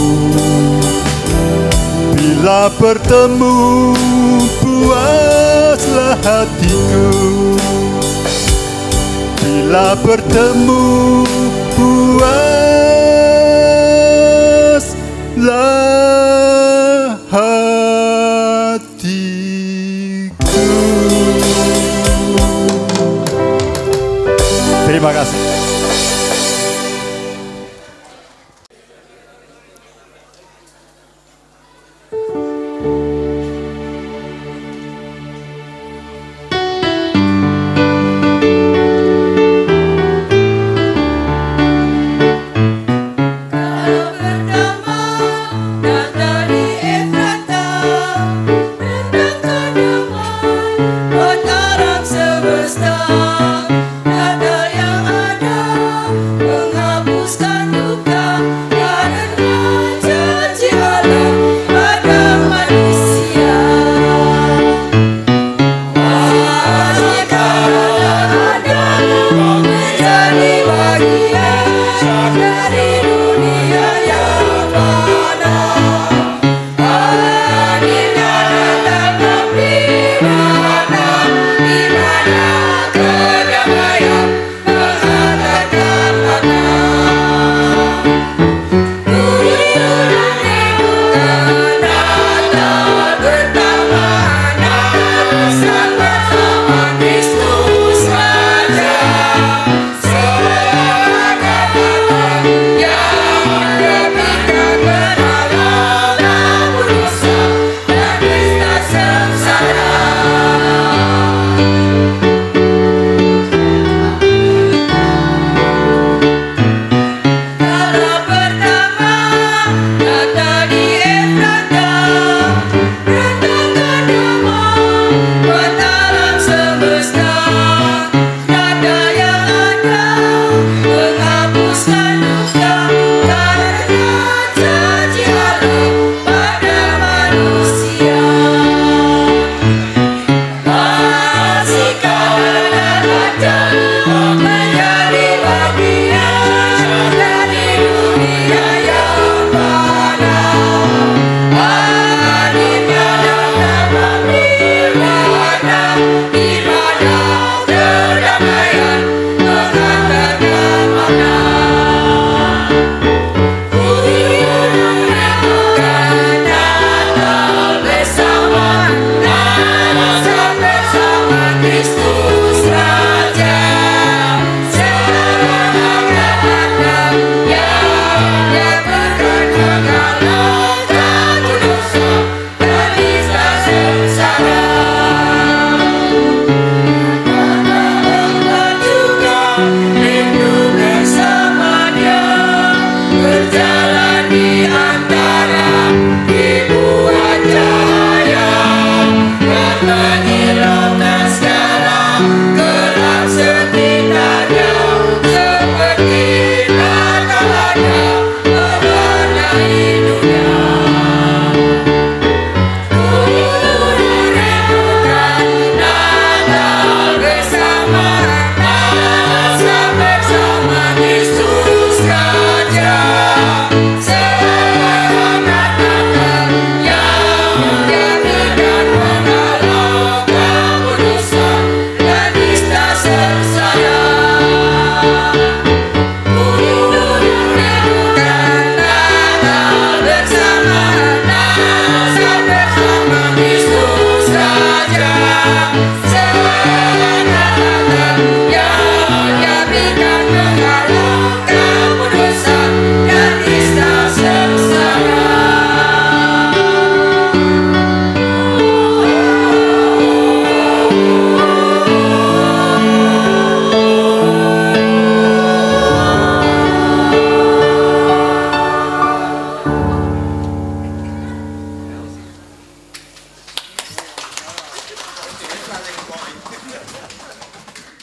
Bila bertemu, puaslah hatiku. Bila bertemu, puaslah hatiku. Terima kasih.
Ada yang ada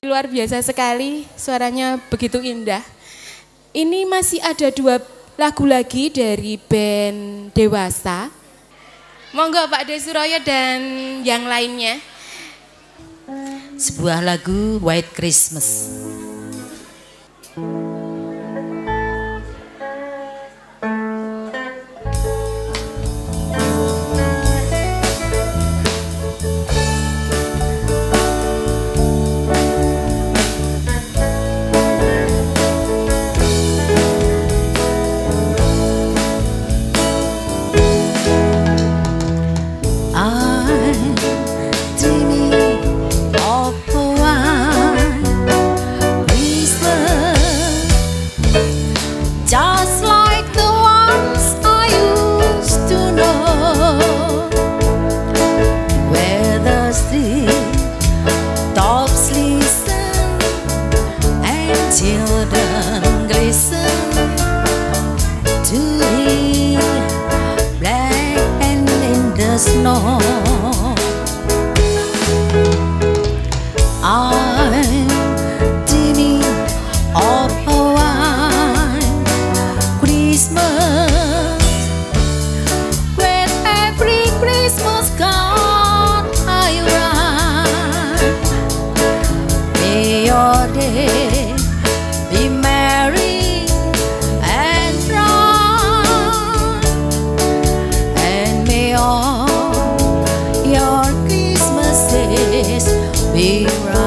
Luar biasa sekali, suaranya begitu indah. Ini masih ada 2 lagu lagi dari band Dewasa. Monggo Pak Desuroyo dan yang lainnya.
Sebuah lagu White Christmas. Just like the ones I used to know, where the street tops listen and children glisten to the black and in the snow. I'm dreaming of a white Christmas, with every Christmas card I write. May your day be merry and bright, and may all your Christmases be right.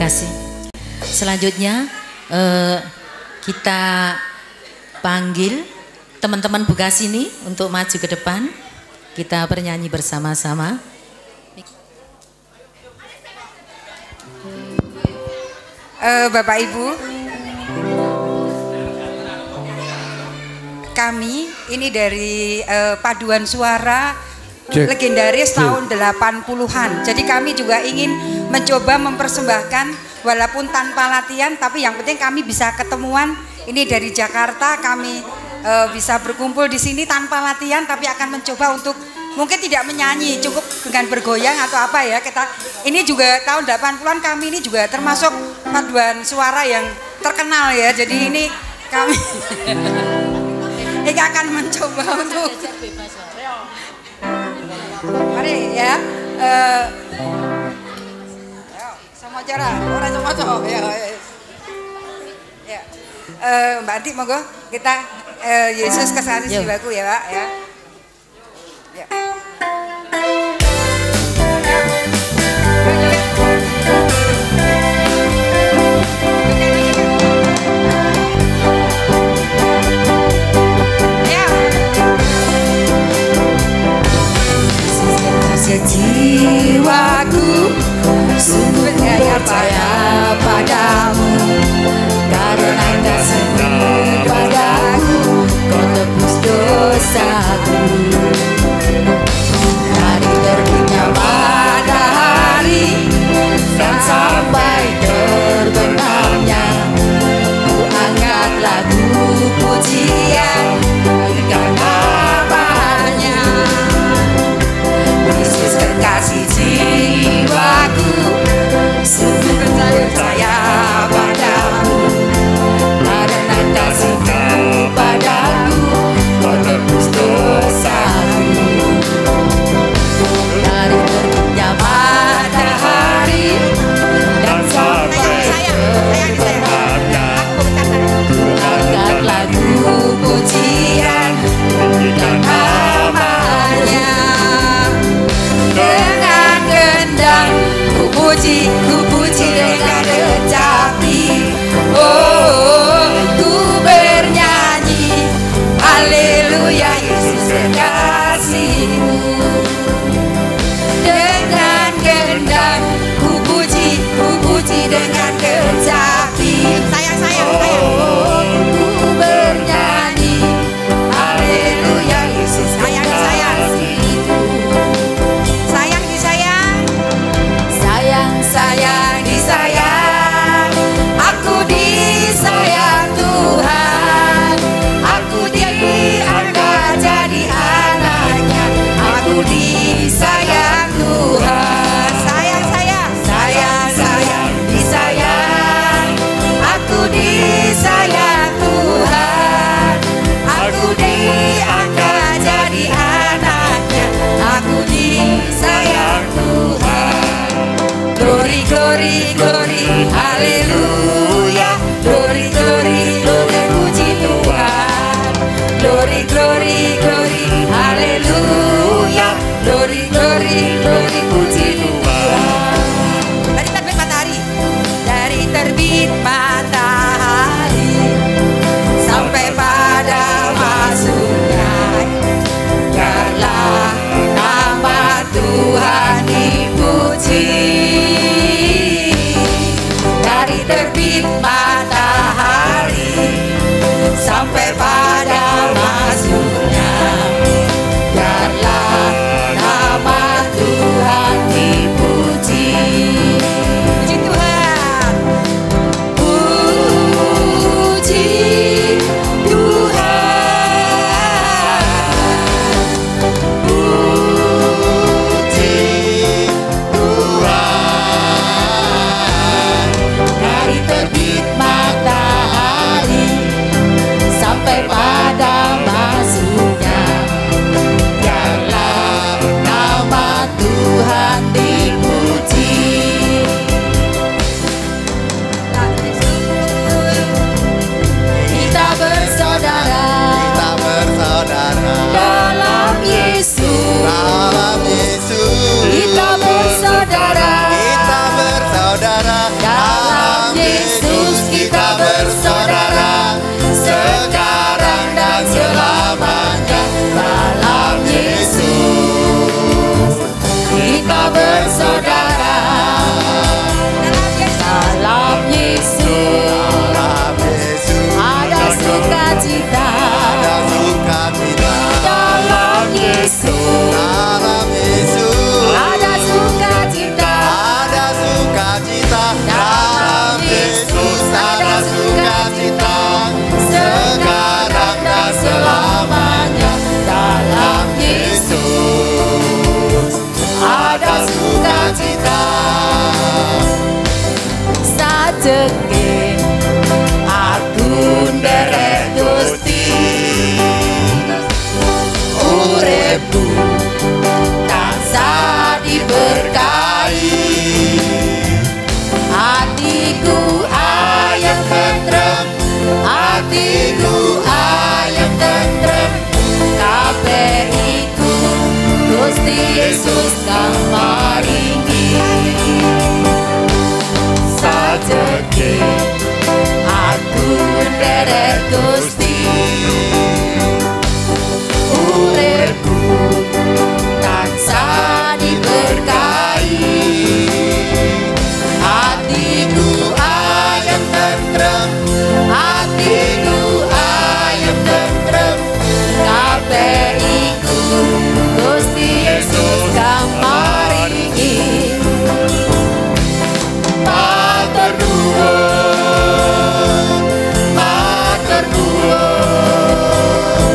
kasih. Selanjutnya kita panggil teman-teman Bukasini untuk maju ke depan. Kita bernyanyi bersama-sama.
Bapak Ibu, kami ini dari paduan suara legendaris tahun 80-an. Jadi kami juga ingin mencoba mempersembahkan walaupun tanpa latihan, tapi yang penting kami bisa ketemuan. Ini dari Jakarta, kami bisa berkumpul di sini tanpa latihan, tapi akan mencoba untuk mungkin tidak menyanyi, cukup dengan bergoyang atau apa ya. Ini juga tahun 80-an kami ini juga termasuk paduan suara yang terkenal ya. Jadi ini kami ini akan mencoba untuk mari ya. Sama cara orang sama cowok ya. Mbak Anti monggo kita Yesus kesana jiwaku ya Pak ya.
Jiwaku sungguh percaya padamu, karena kasih-Mu padaku, Kau tebus dosaku. Dari terbitnya matahari dan sampai terbenamnya, ku angkat lagu pujian berikan namanya. Yesus kekasih jiwaku, sungguh percaya padamu, karena kasih-Mu padaku, Kau tebus dosaku. Dari terbitnya matahari dan sampai terbenamnya, ku angkat lagu pujian berikan namanya. Dengan gendang ku puji dengan kecapi. Oh, ku bernyanyi haleluya Yesus kekasih-Mu. Dengan gendang ku puji dengan kecapi. Sayang. Oh, ku bernyanyi haleluya Yesus sayang. Sayang disayang, aku disayang Tuhan, aku diangkat jadi anaknya, aku disayang Tuhan. Sayang disayang, aku disayang Tuhan, aku diangkat jadi anaknya, aku disayang Tuhan. Glory, haleluya. Glory, puji Tuhan. Glory, haleluya. Glory, puji Tuhan. Dari terbit matahari sampai pada masuknya, biarlah nama Tuhan dipuji. Dari terbit
sukacita, dalam Yesus ada sukacita, sekarang dan selamanya. Dalam Yesus ada sukacita.
Sajeke aku nderek Gusti, uripku tansah diberkahi, hatiku ayem tentrem, hatiku ayem tentrem, kabeh iku Gusti Yesus kang maringi. Sajeke aku nderek Gusti, uripku tansah diberkahi, hatiku ayem tentrem, hatiku ayem tentrem, kabeh iku Gusti Yesus kang maringi. Matur nuwun, matur nuwun,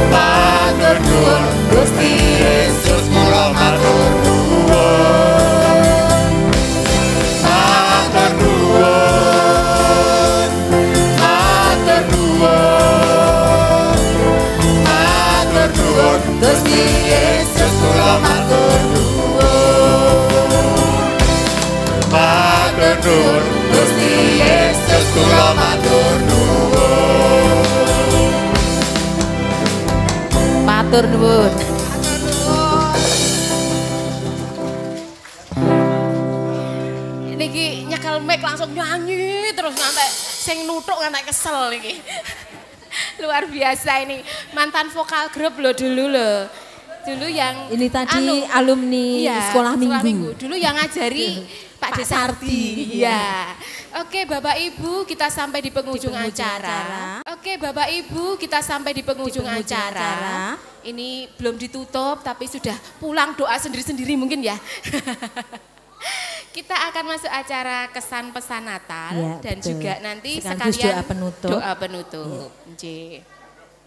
matur nuwun, Gusti Yesus kula matur nuwun. Matur nuwun, matur nuwun, matur nuwun, Gusti Yesus kula matur nuwun. Matur nuwun, Gusti Yesus kula matur nuwun.
Matur nuwun.
Niki nyekel mic langsung nyanyi terus ngantek sing nutuk ngantek kesel niki. Luar biasa ini mantan vokal grup lo dulu lo. Dulu yang
Ini tadi alumni sekolah minggu.
Dulu yang ngajari Pak Desardi. Iya. Oke Bapak Ibu, kita sampai di penghujung acara. Oke Bapak Ibu, kita sampai di penghujung acara. Ini belum ditutup tapi sudah pulang doa sendiri-sendiri mungkin ya. Kita akan masuk acara kesan pesan Natal
Ya,
dan
betul.
juga nanti
Sekaligus
sekalian
doa penutup.
Doa penutup. Nggih.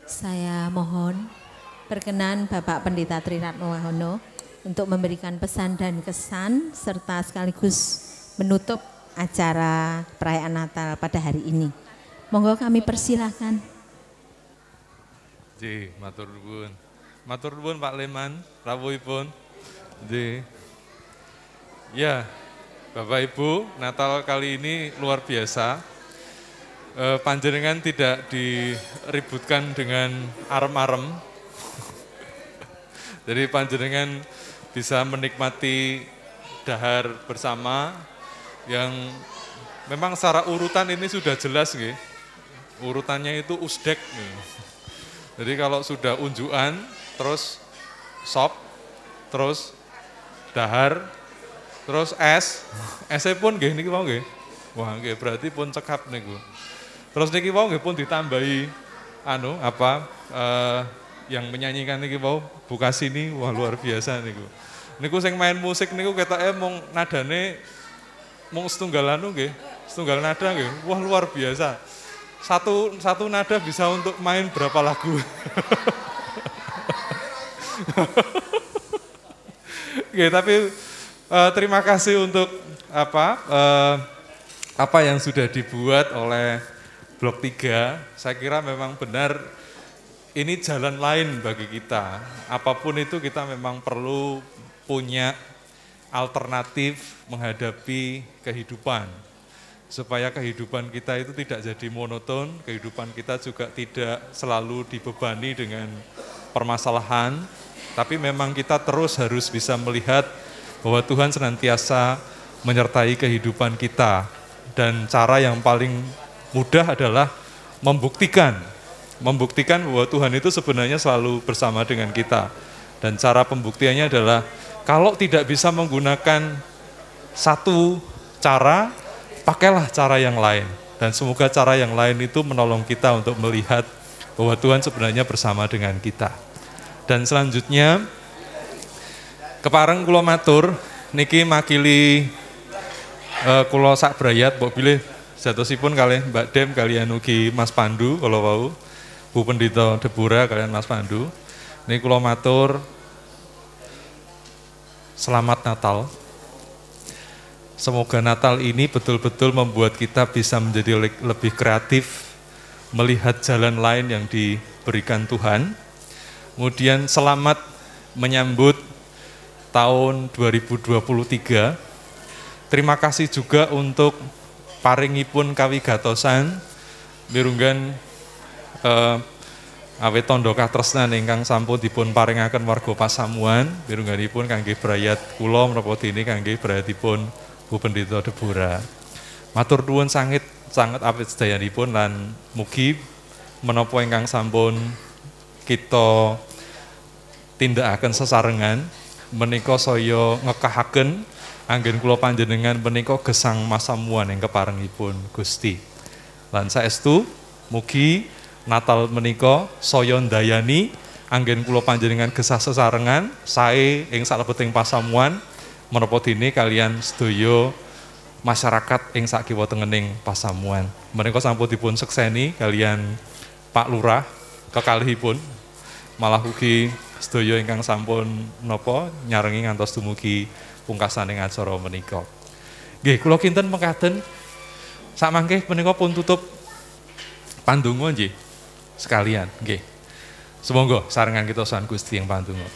Saya mohon berkenan Bapak Pendeta Triratno Wahono untuk memberikan pesan dan kesan serta sekaligus menutup acara perayaan Natal pada hari ini. Monggo kami persilahkan.
Nggih, matur nuwun. Matur nuwun Pak Leman, rawuhipun. Nggih. Ya, Bapak Ibu, Natal kali ini luar biasa. Panjenengan tidak diributkan dengan arem-arem. Jadi panjenengan bisa menikmati dahar bersama yang memang secara urutan ini sudah jelas nggih. Urutannya itu usdek. Jadi kalau sudah unjukan, terus sop, terus dahar, terus es pun nggih niki wau nggih. Wah, nggih berarti pun cekap niku. Terus niki wau nggih pun ditambahi yang menyanyikan niki wau buka sini, wah luar biasa niku. Niku sing main musik niku ketoke mung nadane mung setunggal nggih, setunggal nada nggih. Wah luar biasa. Satu nada bisa untuk main berapa lagu. Oke, tapi terima kasih untuk apa yang sudah dibuat oleh Blok 3. Saya kira memang benar ini jalan lain bagi kita. Apapun itu kita memang perlu punya alternatif menghadapi kehidupan. Supaya kehidupan kita itu tidak jadi monoton, kehidupan kita juga tidak selalu dibebani dengan permasalahan, tapi memang kita terus harus bisa melihat bahwa Tuhan senantiasa menyertai kehidupan kita. Dan cara yang paling mudah adalah membuktikan bahwa Tuhan itu sebenarnya selalu bersama dengan kita. Dan cara pembuktiannya adalah kalau tidak bisa menggunakan satu cara, pakailah cara yang lain. Dan semoga cara yang lain itu menolong kita untuk melihat bahwa Tuhan sebenarnya bersama dengan kita. Dan selanjutnya, kepareng kula matur, niki makili Kula sak brayat mbok bilih jatosipun kalih Mbak Dem kalian ugi Mas Pandu kalau wau Bu Pendito Debura kalian Mas Pandu. Ini kula matur selamat Natal. Semoga Natal ini betul-betul membuat kita bisa menjadi lebih kreatif, melihat jalan lain yang diberikan Tuhan. Kemudian selamat menyambut tahun 2023. Terima kasih juga untuk paringipun kawigatosan mirunggan awet tondo katresnan ingkang sampun dipun paringaken warga Pasamuan mirungganipun kangge brayat kula menapa dene kangge brayatipun Bu Pendito Debura. Matur nuwun sanget apik sedayanipun lan mugi menapa ingkang sampun kita tindakaken sesarengan menika saya ngekahaken anggen kula panjenengan menika gesang masamuan ing keparengipun Gusti. Lan saestu mugi Natal menika saya ndayani anggen kula panjenengan gesah sesarengan sae ing salebeting pasamuan menapa dene kalian sedaya masyarakat ing sakiwa tengening pasamuan. Menika sampun dipun sekseni kalian Pak Lurah kekalihipun malah ugi sedaya ingkang sampun napa nyarengi ngantos dumugi pungkasaning acara menika. Nggih, kula kinten mekaten samangke menika pun tutup pandonga nggih sekalian nggih. Semoga sarengan kita sahan Gusti yang pandonga.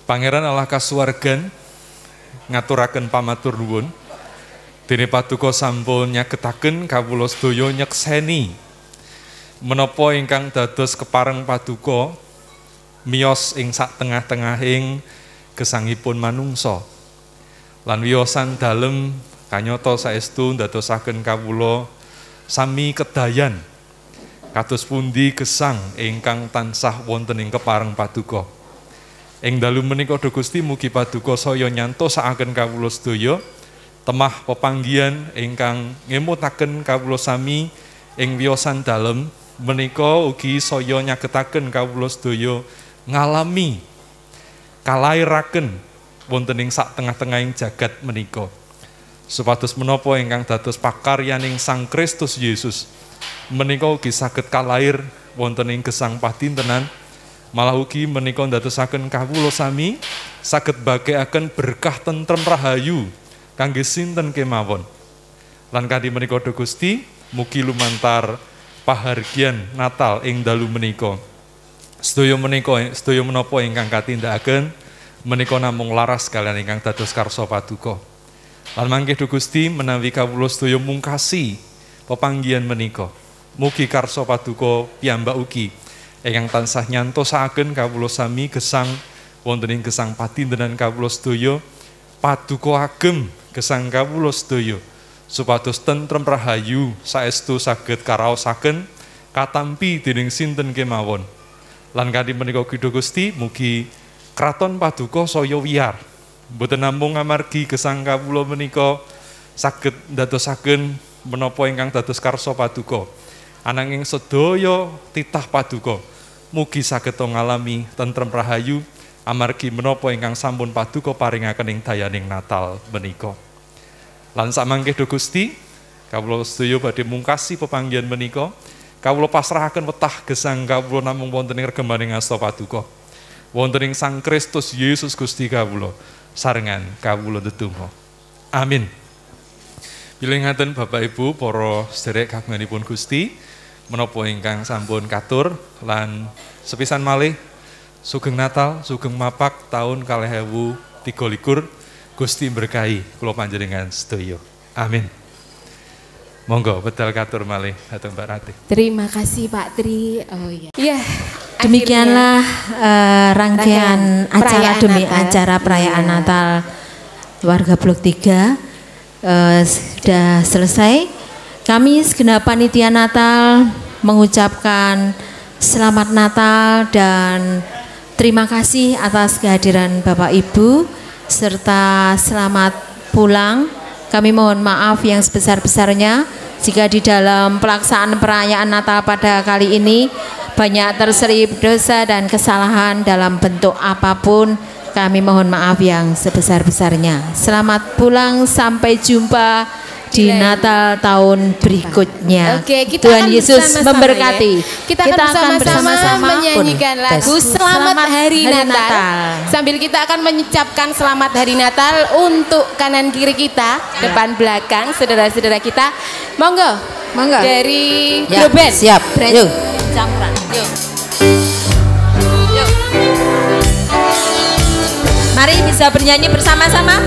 Pangeran Allah kasuwargan ngaturaken pamatur nuwun dene paduka sampun nyagetaken kawula sedaya nyekseni menapa ingkang dados kepareng paduka miyos ing sak tengah-tengahing gesangipun manungsa lan wiyosan dalem kanyata saestu ndadosaken kawula sami kedayan kados pundi gesang ingkang tansah wonten ing kepareng paduka. Ing dalu menika Duh Gusti mugi paduka saya nyantosaken kawula sedaya temah pepanggihan ingkang ngemutaken kawula sami ing wiyosan dalem menika ugi saya nyagetaken kawula sedaya ngalami kalairaken wonten ing sak tengah-tengahing jagat menika. Supados menapa ingkang dados pakaryaning Sang Kristus Yesus menika ugi saged kalair wonten ing gesang padintenan. Malah ugi menika ndadosaken kawula sami saged bagekaken berkah tentrem rahayu kangge sinten kemawon. Lan kanthi menika Duh Gusti mugi lumantar pahargyan Natal ing dalu menika. Sedaya menapa ingkang katindakaken menika namung laras kaliyan ingkang dados karsa paduka. Lan mangke Duh Gusti menawi kawula sedaya mungkasi pepanggihan menika. Mugi karsa paduka piyambak ugi ingkang tansah nyantosaken kawula sami gesang wonten ing gesang padintenan kawula sedaya paduka agem gesang kawula sedaya supados tentrem rahayu saestu saged karaosaken katampi dening sinten kemawon. Lan kanthi menika Duh Gusti mugi kraton paduka saya wiyar mboten namung amargi gesang kawula menika saged ndadosaken menapa ingkang dados karsa paduka ananging sedaya titah paduka mugi saged ngalami tentrem rahayu amargi menapa ingkang sampun paduka paringaken ing dayaning Natal menika. Lan samangke Duh Gusti kawula sedaya badhe mungkasi pepanggihan menika kawula pasrahaken wetah gesang kawula namung wonten ing regemaning asta paduka wonten ing Sang Kristus Yesus Gusti kawula sarengan kawula ndedonga. Amin. Bilih ngaten Bapak Ibu para sedherek kagunganipun Gusti menapa ingkang sampun katur lan sepisan malih sugeng Natal, sugeng mapak tahun 2023 Gusti berkahi kula panjenengan sedaya. Amin. Monggo bedal katur malih dhateng Mbak Ratih.
Terima kasih Pak Tri. Oh iya. Iya.
Demikianlah rangkaian acara demi
Natal.
acara perayaan Natal warga Blok 3 sudah selesai. Kami segenap panitia Natal mengucapkan selamat Natal dan terima kasih atas kehadiran Bapak Ibu serta selamat pulang. Kami mohon maaf yang sebesar-besarnya jika di dalam pelaksanaan perayaan Natal pada kali ini banyak terselip dosa dan kesalahan dalam bentuk apapun Kami mohon maaf yang sebesar-besarnya. Selamat pulang, sampai jumpa di Natal tahun berikutnya.
Oke, kita
Tuhan
akan
Yesus
bersama-sama
memberkati.
ya. Kita akan bersama-sama menyanyikan lagu Selamat Hari Natal. Sambil kita akan mengucapkan Selamat Hari Natal untuk kanan kiri kita, depan belakang saudara-saudara kita. Monggo.
Monggo.
Dari
Ya,
grup band.
siap. Yuk.
Campuran. Yuk. Mari bisa bernyanyi bersama-sama.